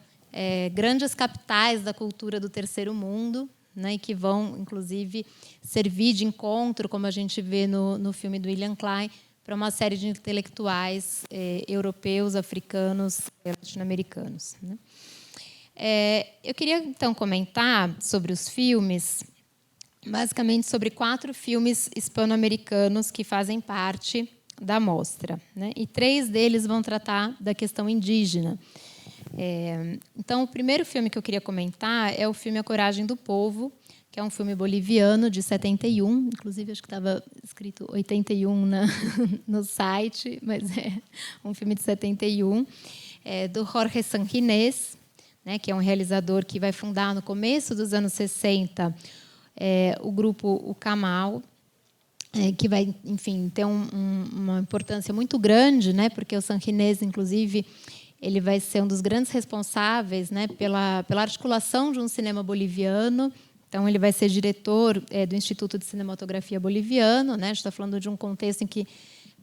grandes capitais da cultura do terceiro mundo, né, e que vão, inclusive, servir de encontro, como a gente vê no filme do William Klein, para uma série de intelectuais europeus, africanos e latino-americanos, né. Eu queria, então, comentar sobre os filmes, basicamente sobre 4 filmes hispano-americanos que fazem parte da mostra, né? E 3 deles vão tratar da questão indígena. Então, o primeiro filme que eu queria comentar é o filme A Coragem do Povo, que é um filme boliviano de 71, inclusive acho que estava escrito 81 no site, mas é um filme de 71, do Jorge Sanginés, né, que é um realizador que vai fundar no começo dos anos 60 o grupo O Camal, que vai, enfim, ter uma importância muito grande, né, porque o Sanginés, inclusive, ele vai ser um dos grandes responsáveis, né, pela articulação de um cinema boliviano. Então, ele vai ser diretor do Instituto de Cinematografia Boliviano, né? A gente está falando de um contexto em que,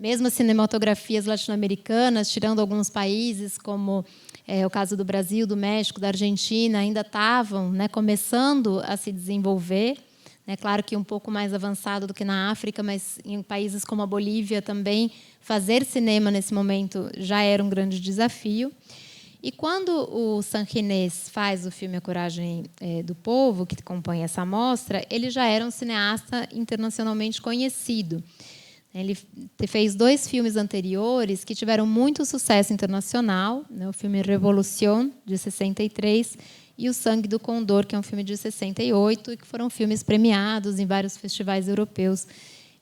mesmo as cinematografias latino-americanas, tirando alguns países, como o caso do Brasil, do México, da Argentina, ainda estavam, né, começando a se desenvolver. É claro que um pouco mais avançado do que na África, mas em países como a Bolívia também, fazer cinema nesse momento já era um grande desafio. E quando o Sanginés faz o filme A Coragem do Povo, que compõe essa mostra, ele já era um cineasta internacionalmente conhecido. Ele fez 2 filmes anteriores que tiveram muito sucesso internacional, né? O filme Revolución, de 63, e O Sangue do Condor, que é um filme de 68, e que foram filmes premiados em vários festivais europeus,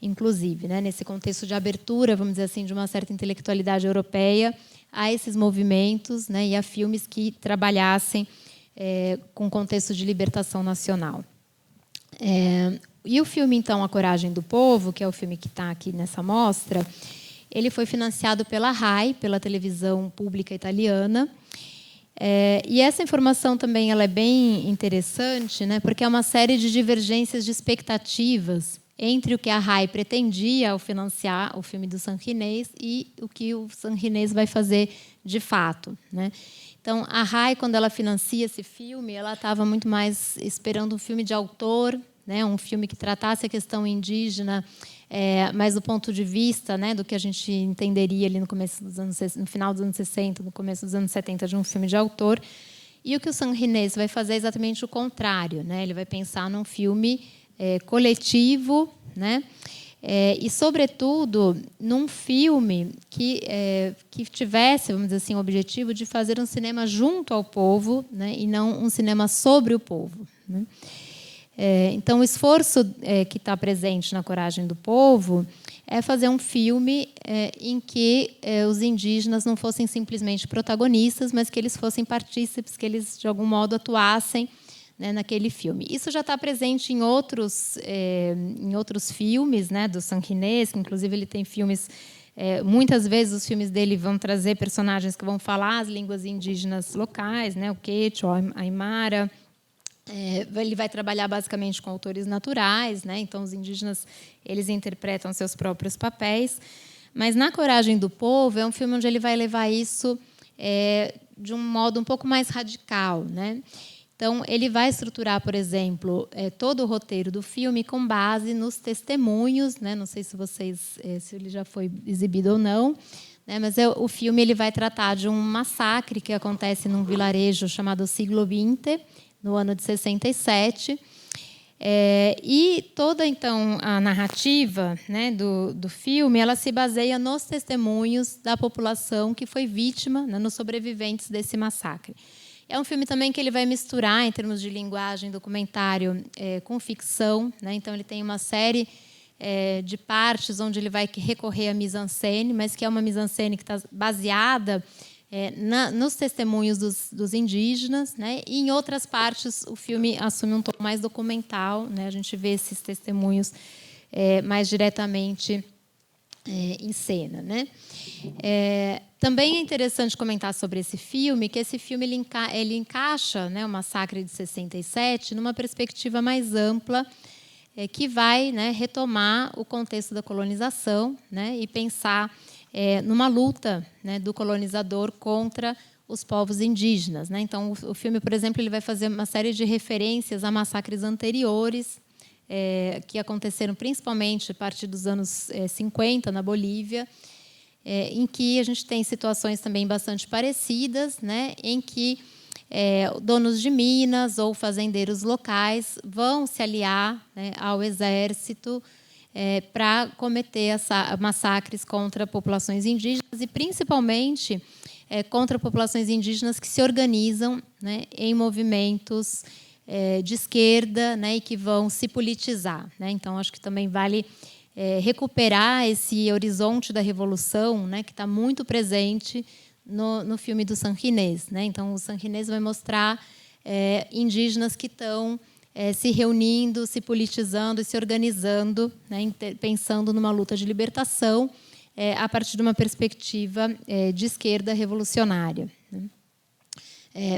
inclusive, né? Nesse contexto de abertura, vamos dizer assim, de uma certa intelectualidade europeia a esses movimentos, né, e a filmes que trabalhassem com contexto de libertação nacional. E o filme, então, A Coragem do Povo, que é o filme que está aqui nessa mostra, ele foi financiado pela RAI, pela televisão pública italiana. E essa informação também ela é bem interessante, né, porque é uma série de divergências de expectativas entre o que a RAI pretendia ao financiar o filme do Sanginés e o que o Sanginés vai fazer de fato, né? Então, a RAI, quando ela financia esse filme, ela estava muito mais esperando um filme de autor, né? Um filme que tratasse a questão indígena, mas do ponto de vista, né, do que a gente entenderia ali no final dos anos 60, no começo dos anos 70, de um filme de autor. E o que o Sanginés vai fazer é exatamente o contrário, né? Ele vai pensar num filme coletivo, né? E, sobretudo, num filme que tivesse, vamos dizer assim, o objetivo de fazer um cinema junto ao povo, né? E não um cinema sobre o povo, né? Então, o esforço que está presente na Coragem do Povo é fazer um filme em que os indígenas não fossem simplesmente protagonistas, mas que eles fossem partícipes, que eles, de algum modo, atuassem, né, naquele filme. Isso já está presente em outros filmes, né, do Sanginés, que, inclusive, ele tem filmes... muitas vezes, os filmes dele vão trazer personagens que vão falar as línguas indígenas locais, né, o Quechua, a Aymara. Ele vai trabalhar, basicamente, com autores naturais, né, então, os indígenas eles interpretam seus próprios papéis. Mas, na Coragem do Povo, é um filme onde ele vai levar isso de um modo um pouco mais radical, né? Então, ele vai estruturar, por exemplo, todo o roteiro do filme com base nos testemunhos, né? Não sei se se ele já foi exibido ou não, né? Mas o filme ele vai tratar de um massacre que acontece num vilarejo chamado Siglo XX, no ano de 67. E toda, então, a narrativa, né, do filme ela se baseia nos testemunhos da população que foi vítima, né, nos sobreviventes desse massacre. É um filme também que ele vai misturar, em termos de linguagem, documentário, com ficção, né? Então, ele tem uma série de partes onde ele vai recorrer à mise-en-scène, mas que é uma mise-en-scène que está baseada nos testemunhos dos indígenas, né? E, em outras partes, o filme assume um tom mais documental, né? A gente vê esses testemunhos mais diretamente em cena, né? Também é interessante comentar sobre esse filme, que esse filme ele encaixa, né, o Massacre de 67 numa perspectiva mais ampla, que vai, né, retomar o contexto da colonização, né, e pensar numa luta, né, do colonizador contra os povos indígenas, né? Então, o filme, por exemplo, ele vai fazer uma série de referências a massacres anteriores, que aconteceram principalmente a partir dos anos 50 na Bolívia, em que a gente tem situações também bastante parecidas, né, em que donos de minas ou fazendeiros locais vão se aliar, né, ao exército para cometer massacres contra populações indígenas e, principalmente, contra populações indígenas que se organizam, né, em movimentos de esquerda, né, e que vão se politizar, né? Então, acho que também vale recuperar esse horizonte da revolução, né, que está muito presente no filme do Sanginés, né? Então, o Sanginés vai mostrar indígenas que estão se reunindo, se politizando e se organizando, né, pensando numa luta de libertação a partir de uma perspectiva de esquerda revolucionária, né?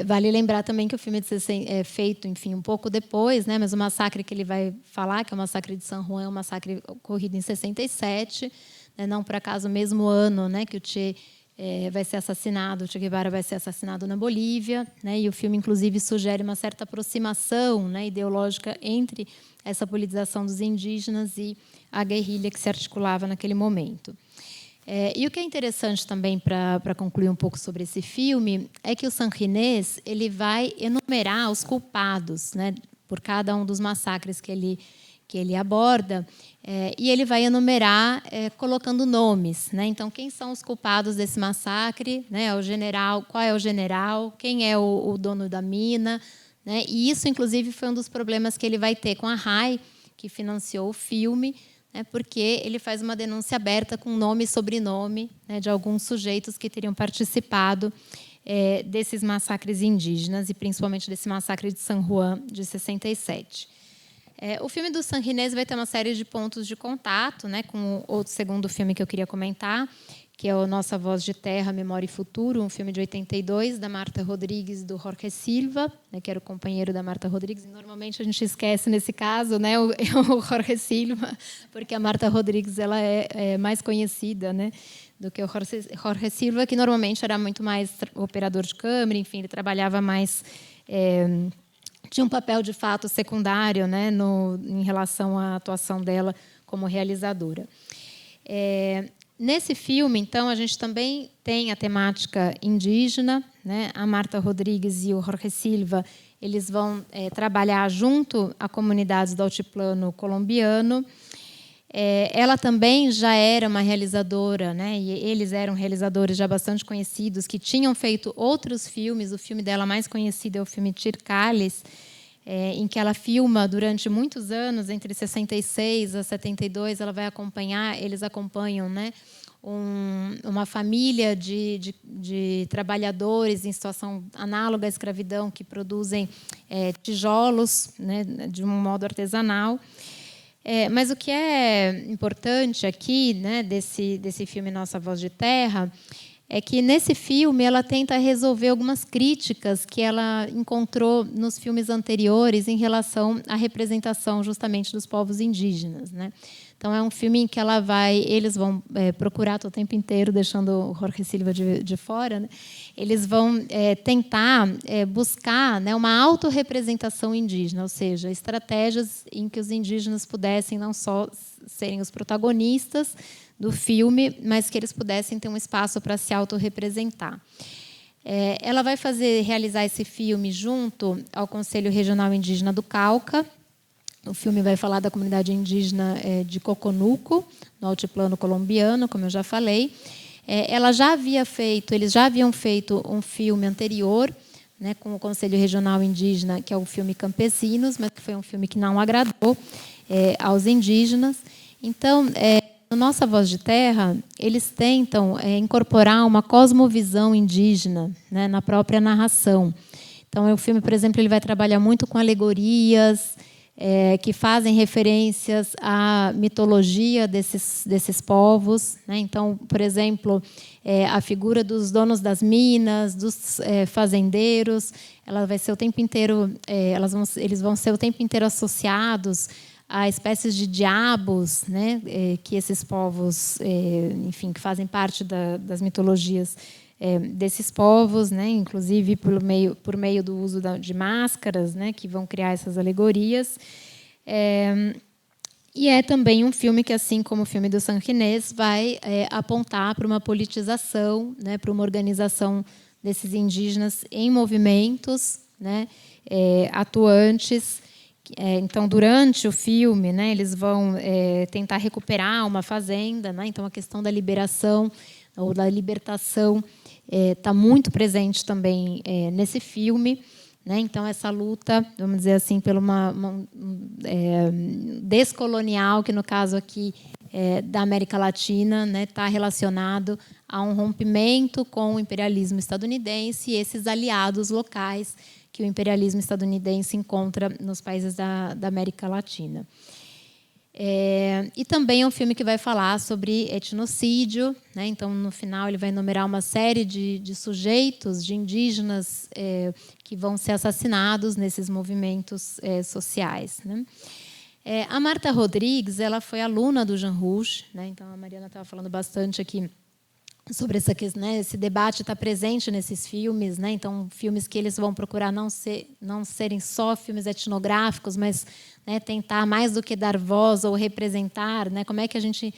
Vale lembrar também que o filme é feito, enfim, um pouco depois, né, mas o massacre que ele vai falar, que é o massacre de San Juan, é um massacre ocorrido em 67, né, não por acaso o mesmo ano, né, que o Che vai ser assassinado, o Che Guevara vai ser assassinado na Bolívia, né, e o filme, inclusive, sugere uma certa aproximação, né, ideológica entre essa politização dos indígenas e a guerrilha que se articulava naquele momento. E o que é interessante também, para concluir um pouco sobre esse filme, é que o Sanginés ele vai enumerar os culpados, né, por cada um dos massacres que ele aborda, e ele vai enumerar colocando nomes, né? Então, quem são os culpados desse massacre, né? O general, qual é o general, quem é o dono da mina, né? E isso, inclusive, foi um dos problemas que ele vai ter com a RAI, que financiou o filme, né, porque ele faz uma denúncia aberta com nome e sobrenome, né, de alguns sujeitos que teriam participado desses massacres indígenas, e principalmente desse massacre de San Juan, de 67. O filme do Sanginés vai ter uma série de pontos de contato, né, com o segundo filme que eu queria comentar, que é o Nossa Voz de Terra, Memória e Futuro, um filme de 82, da Marta Rodrigues e do Jorge Silva, né, que era o companheiro da Marta Rodrigues. E normalmente a gente esquece, nesse caso, né, o Jorge Silva, porque a Marta Rodrigues ela é mais conhecida, né, do que o Jorge Silva, que normalmente era muito mais operador de câmera, enfim, ele trabalhava mais... tinha um papel, de fato, secundário, né, em relação à atuação dela como realizadora. Nesse filme, então, a gente também tem a temática indígena, né? A Marta Rodrigues e o Jorge Silva eles vão trabalhar junto a comunidades do altiplano colombiano. Ela também já era uma realizadora, né? E eles eram realizadores já bastante conhecidos, que tinham feito outros filmes. O filme dela mais conhecido é o filme Tircales, em que ela filma durante muitos anos, entre 66 a 72, eles acompanham, né, uma família de trabalhadores em situação análoga à escravidão que produzem tijolos, né, de um modo artesanal. Mas o que é importante aqui, né, desse filme Nossa Voz de Terra, é que, nesse filme, ela tenta resolver algumas críticas que ela encontrou nos filmes anteriores em relação à representação, justamente, dos povos indígenas, né? Então, é um filme em que eles vão procurar o tempo inteiro, deixando o Jorge Silva de fora, né? Eles vão tentar buscar, né, uma autorrepresentação indígena, ou seja, estratégias em que os indígenas pudessem não só serem os protagonistas do filme, mas que eles pudessem ter um espaço para se autorrepresentar. Ela vai realizar esse filme junto ao Conselho Regional Indígena do Cauca. O filme vai falar da comunidade indígena de Coconuco, no altiplano colombiano, como eu já falei. Eles já haviam feito um filme anterior, né, com o Conselho Regional Indígena, que é o filme Campesinos, mas que foi um filme que não agradou aos indígenas. Então, no Nossa Voz de Terra, eles tentam incorporar uma cosmovisão indígena, né, na própria narração. Então, o filme, por exemplo, ele vai trabalhar muito com alegorias que fazem referências à mitologia desses povos, né? Então, por exemplo, a figura dos donos das minas, dos fazendeiros, ela vai ser o tempo inteiro, eles vão ser o tempo inteiro associados a espécies de diabos, né, que esses povos, enfim, que fazem parte das mitologias desses povos, né, inclusive por meio do uso de máscaras, né, que vão criar essas alegorias. E é também um filme que, assim como o filme do Sanginés, vai apontar para uma politização, né, para uma organização desses indígenas em movimentos, né, atuantes. Então, durante o filme, né, eles vão tentar recuperar uma fazenda, né? Então, a questão da liberação ou da libertação está muito presente também nesse filme, né? Então, essa luta, vamos dizer assim, pela descolonial, que no caso aqui da América Latina, né, está relacionado a um rompimento com o imperialismo estadunidense e esses aliados locais que o imperialismo estadunidense encontra nos países da América Latina. E também é um filme que vai falar sobre etnocídio, né? Então, no final, ele vai enumerar uma série de sujeitos, de indígenas que vão ser assassinados nesses movimentos sociais, né? A Marta Rodrigues, ela foi aluna do Jean Rouch, né? Então, a Mariana estava falando bastante aqui sobre essa questão, né? Esse debate está presente nesses filmes, né? Então, filmes que eles vão procurar não serem só filmes etnográficos, mas, né, tentar mais do que dar voz ou representar, né? Como é que a gente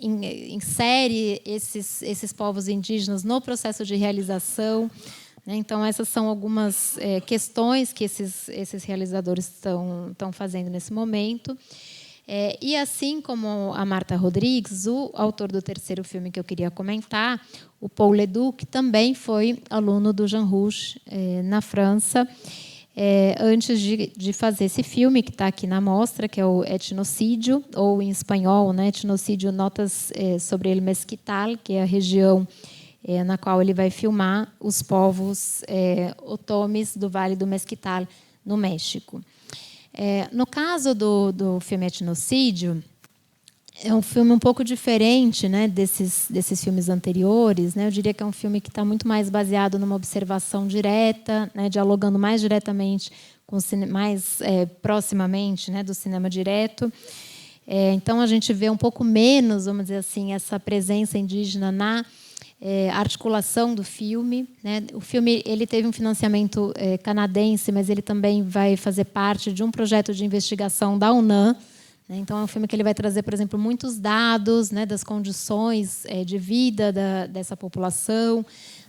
insere esses povos indígenas no processo de realização, né? Então, essas são algumas questões que esses realizadores estão fazendo nesse momento. E assim como a Marta Rodrigues, o autor do terceiro filme que eu queria comentar, o Paul Leduc, também foi aluno do Jean Rouch na França, antes de fazer esse filme que está aqui na mostra, que é o Etnocídio, ou em espanhol, né, Etnocídio, Notas sobre el Mesquital, que é a região na qual ele vai filmar os povos otomis do Vale do Mesquital, no México. No caso do filme Etnocídio, é um filme um pouco diferente, né, desses filmes anteriores, né? Eu diria que é um filme que está muito mais baseado numa observação direta, né, dialogando mais diretamente com mais proximamente, né, do cinema direto. Então, a gente vê um pouco menos, vamos dizer assim, essa presença indígena na articulação do filme, né? O filme ele teve um financiamento canadense, mas ele também vai fazer parte de um projeto de investigação da UNAM, né? Então, é um filme que ele vai trazer, por exemplo, muitos dados, né, das condições de vida dessa população,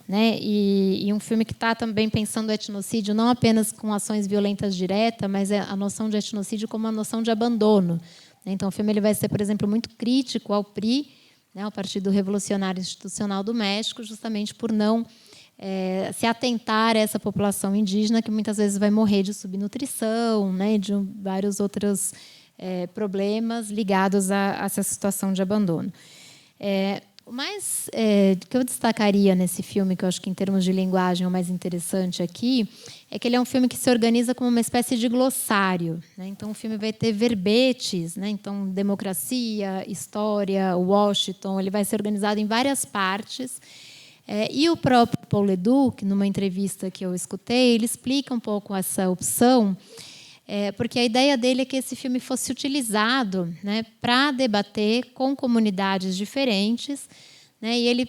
né? E um filme que está também pensando o etnocídio não apenas com ações violentas diretas, mas a noção de etnocídio como uma noção de abandono, né? Então, o filme ele vai ser, por exemplo, muito crítico ao PRI, né, o Partido Revolucionário Institucional do México, justamente por não se atentar a essa população indígena que muitas vezes vai morrer de subnutrição, né, de vários outros problemas ligados a essa situação de abandono. O mais que eu destacaria nesse filme, que eu acho que em termos de linguagem é o mais interessante aqui, é que ele é um filme que se organiza como uma espécie de glossário, né? Então, o filme vai ter verbetes, né? Então, democracia, história, Washington, ele vai ser organizado em várias partes. E o próprio Paul Leduc, numa entrevista que eu escutei, ele explica um pouco essa opção, porque a ideia dele é que esse filme fosse utilizado, né, para debater com comunidades diferentes, né, e ele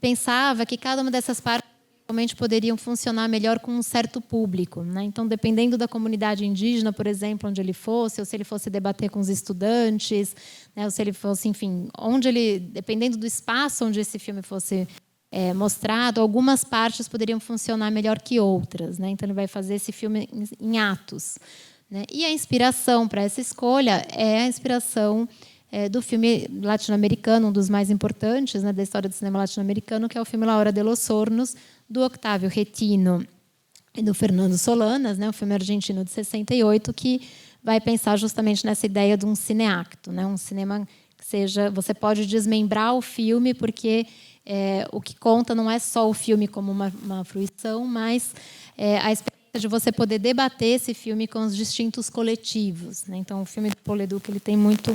pensava que cada uma dessas partes realmente poderiam funcionar melhor com um certo público, né? Então, dependendo da comunidade indígena, por exemplo, onde ele fosse, ou se ele fosse debater com os estudantes, né, ou se ele fosse, enfim, dependendo do espaço onde esse filme fosse mostrado, algumas partes poderiam funcionar melhor que outras, né? Então, ele vai fazer esse filme em atos, né? E a inspiração para essa escolha é a inspiração do filme latino-americano, um dos mais importantes, né, da história do cinema latino-americano, que é o filme La Hora de los Hornos, do Octávio Retino e do Fernando Solanas, né, um filme argentino de 68, que vai pensar justamente nessa ideia de um cineacto, né, um cinema que seja... Você pode desmembrar o filme, porque o que conta não é só o filme como uma fruição, mas a experiência de você poder debater esse filme com os distintos coletivos, né? Então, o filme do Paul Leduc ele tem muito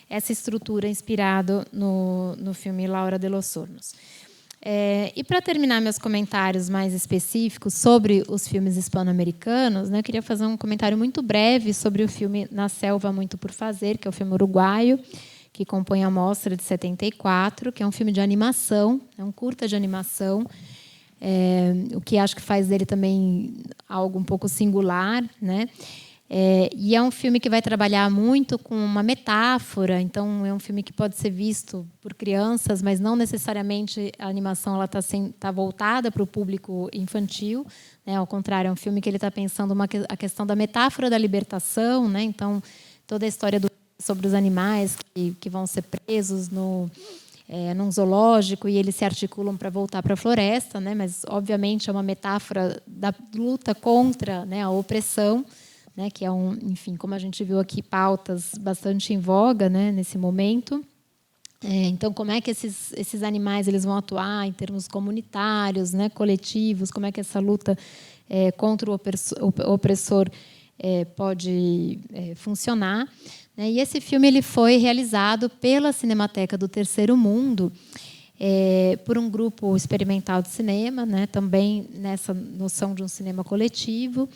essa estrutura inspirado no filme La Hora de los Hornos. E para terminar meus comentários mais específicos sobre os filmes hispano-americanos, né, eu queria fazer um comentário muito breve sobre o filme Na Selva Muito por Fazer, que é o filme uruguaio, que compõe a mostra de 74, que é um filme de animação, é um curta de animação, o que acho que faz dele também algo um pouco singular, né? E é um filme que vai trabalhar muito com uma metáfora. Então, é um filme que pode ser visto por crianças, mas não necessariamente a animação está voltada para o público infantil, né? Ao contrário, é um filme que ele está pensando a questão da metáfora da libertação, né? Então, toda a história sobre os animais que vão ser presos num zoológico e eles se articulam para voltar para a floresta, né? Mas obviamente é uma metáfora da luta contra, né, a opressão, né? Que é enfim, como a gente viu aqui, pautas bastante em voga, né, nesse momento. Então, como é que esses animais eles vão atuar em termos comunitários, né, coletivos? Como é que essa luta contra o opressor pode funcionar? Né? E esse filme ele foi realizado pela Cinemateca do Terceiro Mundo, por um grupo experimental de cinema, né, também nessa noção de um cinema coletivo,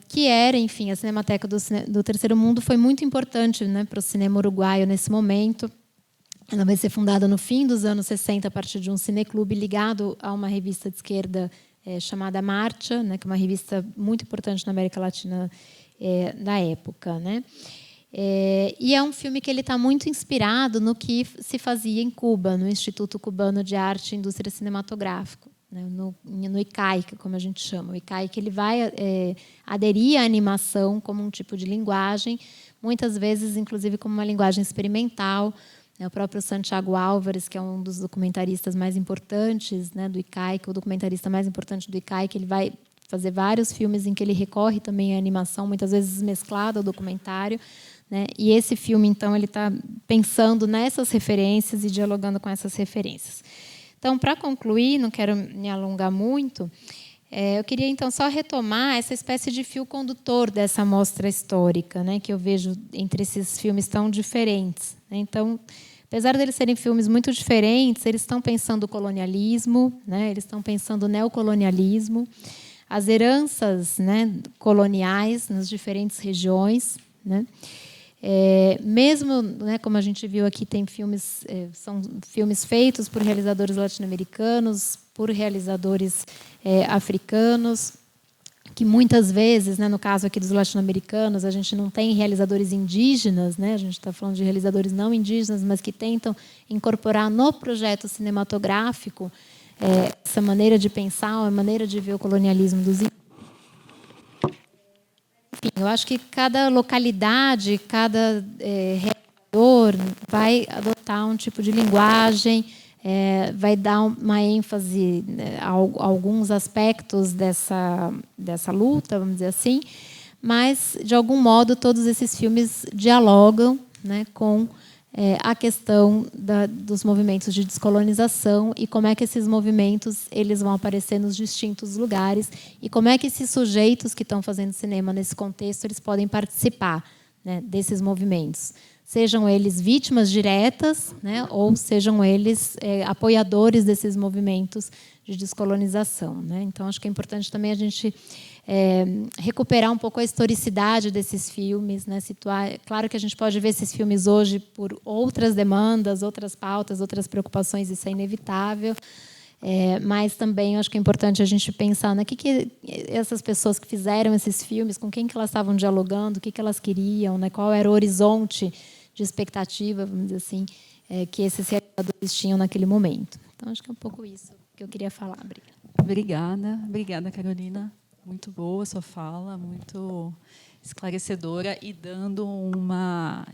que era, enfim, a Cinemateca do Terceiro Mundo foi muito importante, né, para o cinema uruguaio nesse momento. Ela vai ser fundada no fim dos anos 60 a partir de um cineclube ligado a uma revista de esquerda chamada Marcha, né, que é uma revista muito importante na América Latina da época, né? E é um filme que ele está muito inspirado no que se fazia em Cuba, no Instituto Cubano de Arte e Indústria Cinematográfica, né, no ICAIC, como a gente chama. O ICAIC ele vai aderir à animação como um tipo de linguagem, muitas vezes, inclusive, como uma linguagem experimental. O próprio Santiago Álvares, que é um dos documentaristas mais importantes, né, do ICAIC, o documentarista mais importante do ICAIC, ele vai fazer vários filmes em que ele recorre também à animação, muitas vezes mesclada ao documentário, né? E esse filme, então, ele está pensando nessas referências e dialogando com essas referências. Então, para concluir, não quero me alongar muito, eu queria, então, só retomar essa espécie de fio condutor dessa mostra histórica, né, que eu vejo entre esses filmes tão diferentes. Então, apesar de eles serem filmes muito diferentes, eles estão pensando o colonialismo, né, eles estão pensando o neocolonialismo, as heranças, né, coloniais nas diferentes regiões, né. Mesmo, né, como a gente viu aqui, tem filmes, são filmes feitos por realizadores latino-americanos, por realizadores africanos, que muitas vezes, né, no caso aqui dos latino-americanos, a gente não tem realizadores indígenas, né, a gente está falando de realizadores não indígenas, mas que tentam incorporar no projeto cinematográfico essa maneira de pensar, a maneira de ver o colonialismo dos indígenas. Enfim, eu acho que cada localidade, cada realizador vai adotar um tipo de linguagem, vai dar uma ênfase, né, a alguns aspectos dessa luta, vamos dizer assim, mas, de algum modo, todos esses filmes dialogam, né, com a questão dos movimentos de descolonização e como é que esses movimentos eles vão aparecer nos distintos lugares e como é que esses sujeitos que estão fazendo cinema nesse contexto eles podem participar, né, desses movimentos. Sejam eles vítimas diretas, né, ou sejam eles apoiadores desses movimentos de descolonização, né? Então, acho que é importante também a gente recuperar um pouco a historicidade desses filmes, né? Situar. Claro que a gente pode ver esses filmes hoje por outras demandas, outras pautas, outras preocupações, isso é inevitável. Mas também acho que é importante a gente pensar no que essas pessoas que fizeram esses filmes, com quem que elas estavam dialogando, o que elas queriam, né? Qual era o horizonte de expectativa, vamos dizer assim, que esses realizadores tinham naquele momento. Então, acho que é um pouco isso que eu queria falar. Obrigada, Carolina. Muito boa a sua fala, muito esclarecedora e dando uma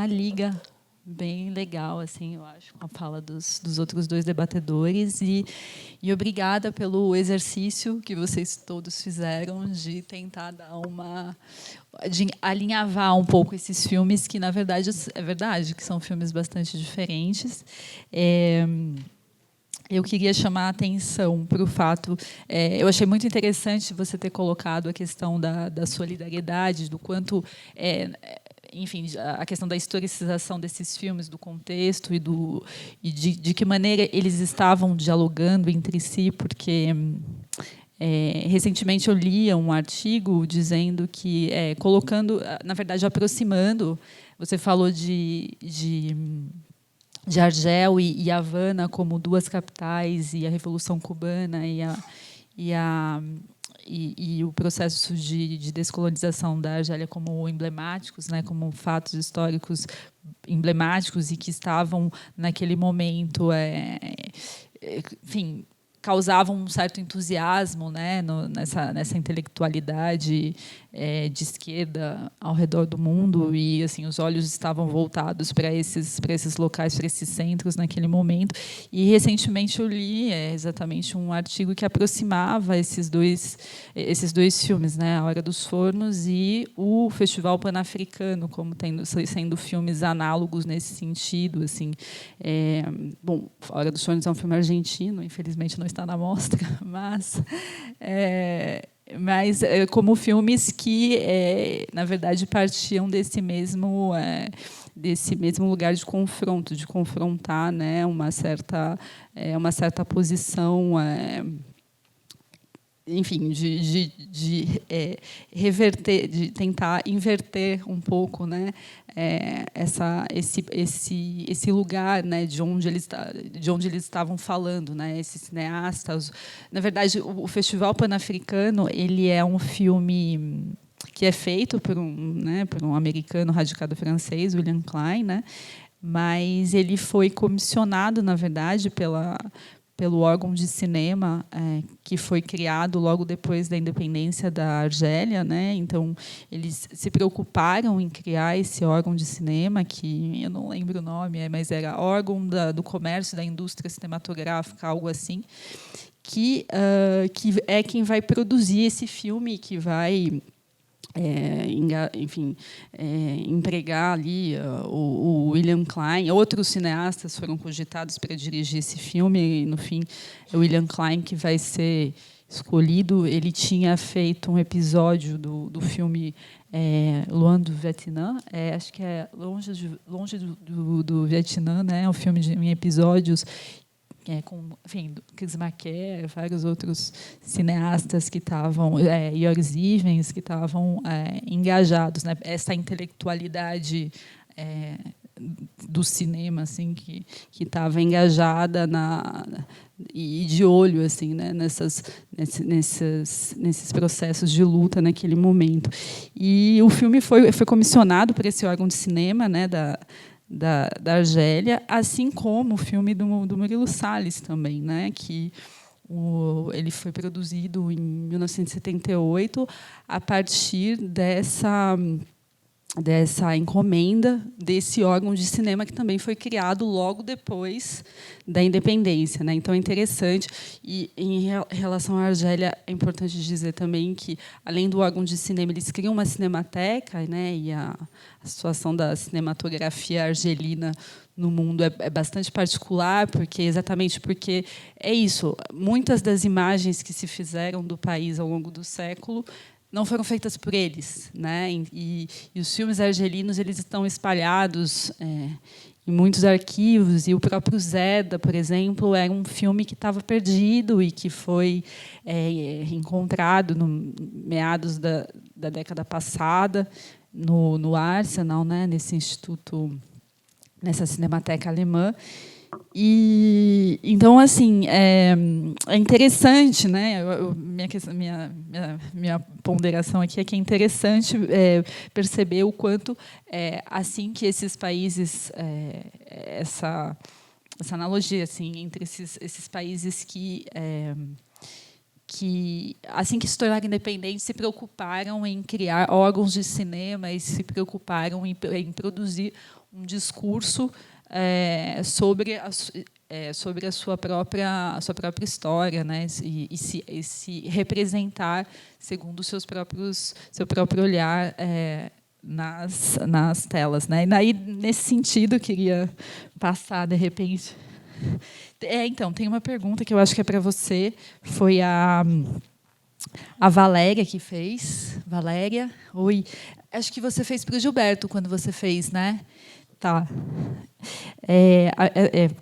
liga bem legal, assim, eu acho, com a fala dos outros dois debatedores. E obrigada pelo exercício que vocês todos fizeram de tentar dar de alinhavar um pouco esses filmes, que, na verdade, é verdade, que são filmes bastante diferentes. Eu queria chamar a atenção para o fato... eu achei muito interessante você ter colocado a questão da solidariedade, do quanto... enfim, a questão da historicização desses filmes, do contexto e de que maneira eles estavam dialogando entre si, porque... recentemente eu li um artigo dizendo que, colocando, na verdade, aproximando, você falou de Argel e Havana como duas capitais, e a Revolução Cubana e o processo de descolonização da Argélia como emblemáticos, né, como fatos históricos emblemáticos e que estavam, naquele momento, enfim, causavam um certo entusiasmo, né, nessa intelectualidade de esquerda ao redor do mundo, e assim os olhos estavam voltados para esses locais, para esses centros naquele momento. E recentemente eu li exatamente um artigo que aproximava esses dois filmes, né, A Hora dos Fornos e o Festival Pan-Africano, como sendo filmes análogos nesse sentido, assim. Bom, A Hora dos Fornos é um filme argentino, infelizmente não está na mostra, mas como filmes que, na verdade, partiam desse mesmo lugar de confronto, de confrontar, né, uma certa posição, enfim, de reverter, de tentar inverter um pouco, né, esse lugar, né, de onde eles estavam falando, né, esses cineastas. Na verdade, o Festival Pan-Africano, ele é um filme que é feito por um americano radicado francês, William Klein, né, mas ele foi comissionado, na verdade, pelo órgão de cinema que foi criado logo depois da independência da Argélia, né? Então eles se preocuparam em criar esse órgão de cinema, que eu não lembro o nome, mas era órgão do comércio da indústria cinematográfica, algo assim, que é quem vai produzir esse filme, que vai empregar ali o William Klein. Outros cineastas foram cogitados para dirigir esse filme, e, no fim, o William Klein que vai ser escolhido. Ele tinha feito um episódio do filme Loin do Vietnã, acho que é longe do Vietnã, né? Um filme em episódios, com, enfim, Chris Marquet, vários outros cineastas que estavam, Joris Ivens, que estavam engajados, né? Essa intelectualidade do cinema, assim, que estava engajada e de olho, assim, né, nesses processos de luta naquele momento. E o filme foi comissionado por esse órgão de cinema, né, da Argélia, assim como o filme do Murilo Salles também, né, que ele foi produzido em 1978 a partir dessa encomenda desse órgão de cinema, que também foi criado logo depois da independência, né? Então é interessante. E em relação à Argélia, é importante dizer também que, além do órgão de cinema, eles criam uma cinemateca, né? E a situação da cinematografia argelina no mundo é bastante particular, exatamente porque é isso. Muitas das imagens que se fizeram do país ao longo do século não foram feitas por eles, né? E os filmes argelinos, eles estão espalhados em muitos arquivos, e o próprio Zeda, por exemplo, era um filme que estava perdido e que foi encontrado no meados da década passada no Arsenal, né? Nesse instituto, nessa cinemateca alemã. E então, assim, é interessante, né? Minha ponderação aqui é que é interessante perceber o quanto, assim que esses países, essa analogia, assim, entre esses países que assim que se tornaram independentes, se preocuparam em criar órgãos de cinema e se preocuparam em produzir um discurso sobre a sua própria história, né? E se representar segundo seu próprio olhar nas telas, né? E daí, nesse sentido, eu queria passar, de repente. Então, tem uma pergunta que eu acho que é para você. Foi a Valéria que fez. Valéria, oi. Acho que você fez para o Gilberto quando você fez, né? Tá.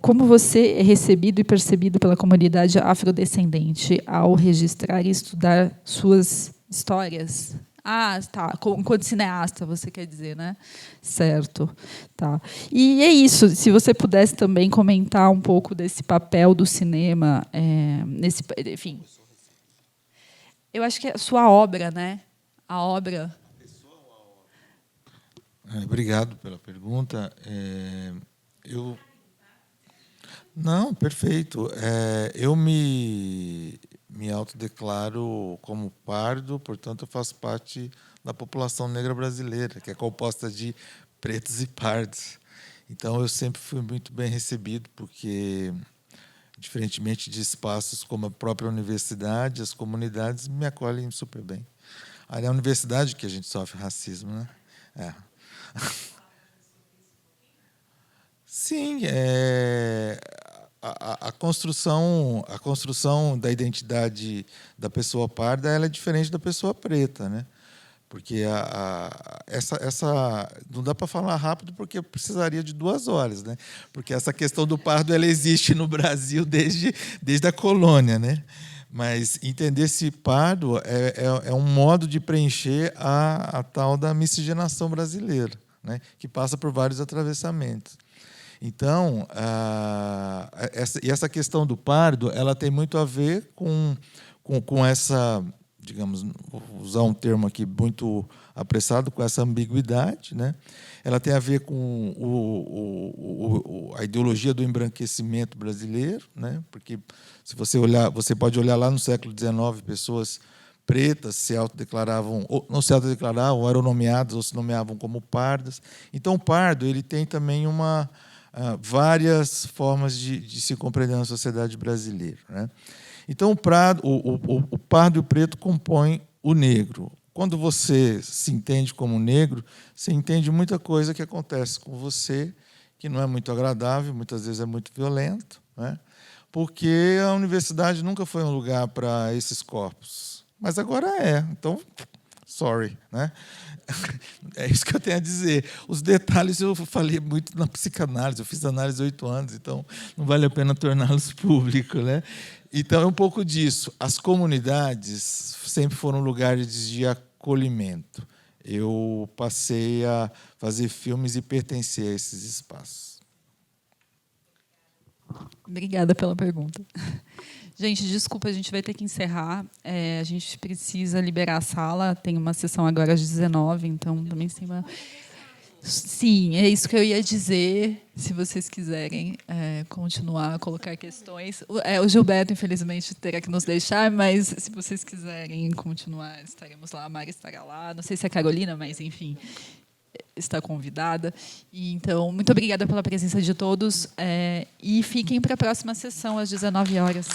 Como você é recebido e percebido pela comunidade afrodescendente ao registrar e estudar suas histórias? Ah, tá. Enquanto cineasta, você quer dizer, né? Certo. Tá. E é isso. Se você pudesse também comentar um pouco desse papel do cinema, enfim. Eu acho que é a sua obra, né? A obra. Obrigado pela pergunta. Não, perfeito. Eu me autodeclaro como pardo, portanto, eu faço parte da população negra brasileira, que é composta de pretos e pardos. Então, eu sempre fui muito bem recebido, porque, diferentemente de espaços como a própria universidade, as comunidades me acolhem super bem. Aí é a universidade que a gente sofre racismo, né? Sim, a construção da identidade da pessoa parda, ela é diferente da pessoa preta, né? Porque essa não dá para falar rápido, porque eu precisaria de 2 horas, né? Porque essa questão do pardo, ela existe no Brasil desde a colônia, né? Mas entender esse pardo é um modo de preencher a tal da miscigenação brasileira, né? Que passa por vários atravessamentos. Então, essa questão do pardo, ela tem muito a ver com essa, digamos, vou usar um termo aqui muito apressado, com essa ambiguidade, né? Ela tem a ver com a ideologia do embranquecimento brasileiro, né? Porque se você olhar, você pode olhar lá no século XIX, pessoas pretas se autodeclaravam, ou não se autodeclaravam, ou eram nomeadas ou se nomeavam como pardas. Então, o pardo, ele tem também várias formas de se compreender na sociedade brasileira, né? Então, o pardo e o preto compõem o negro. Quando você se entende como negro, você entende muita coisa que acontece com você, que não é muito agradável, muitas vezes é muito violento, né? Porque a universidade nunca foi um lugar para esses corpos. Mas agora é. Então, sorry, né? É isso que eu tenho a dizer. Os detalhes eu falei muito na psicanálise, eu fiz análise há 8 anos, então não vale a pena torná-los públicos, né? Então é um pouco disso. As comunidades sempre foram lugares de acolhimento. Eu passei a fazer filmes e pertencer a esses espaços. Obrigada pela pergunta. Gente, desculpa, a gente vai ter que encerrar. A gente precisa liberar a sala. Tem uma sessão agora às 19, então também tem uma... Sim, é isso que eu ia dizer. Se vocês quiserem continuar a colocar questões. O Gilberto, infelizmente, terá que nos deixar, mas se vocês quiserem continuar, estaremos lá. A Mari estará lá. Não sei se é a Carolina, mas, enfim, está convidada. E, então, muito obrigada pela presença de todos. E fiquem para a próxima sessão, às 19 horas.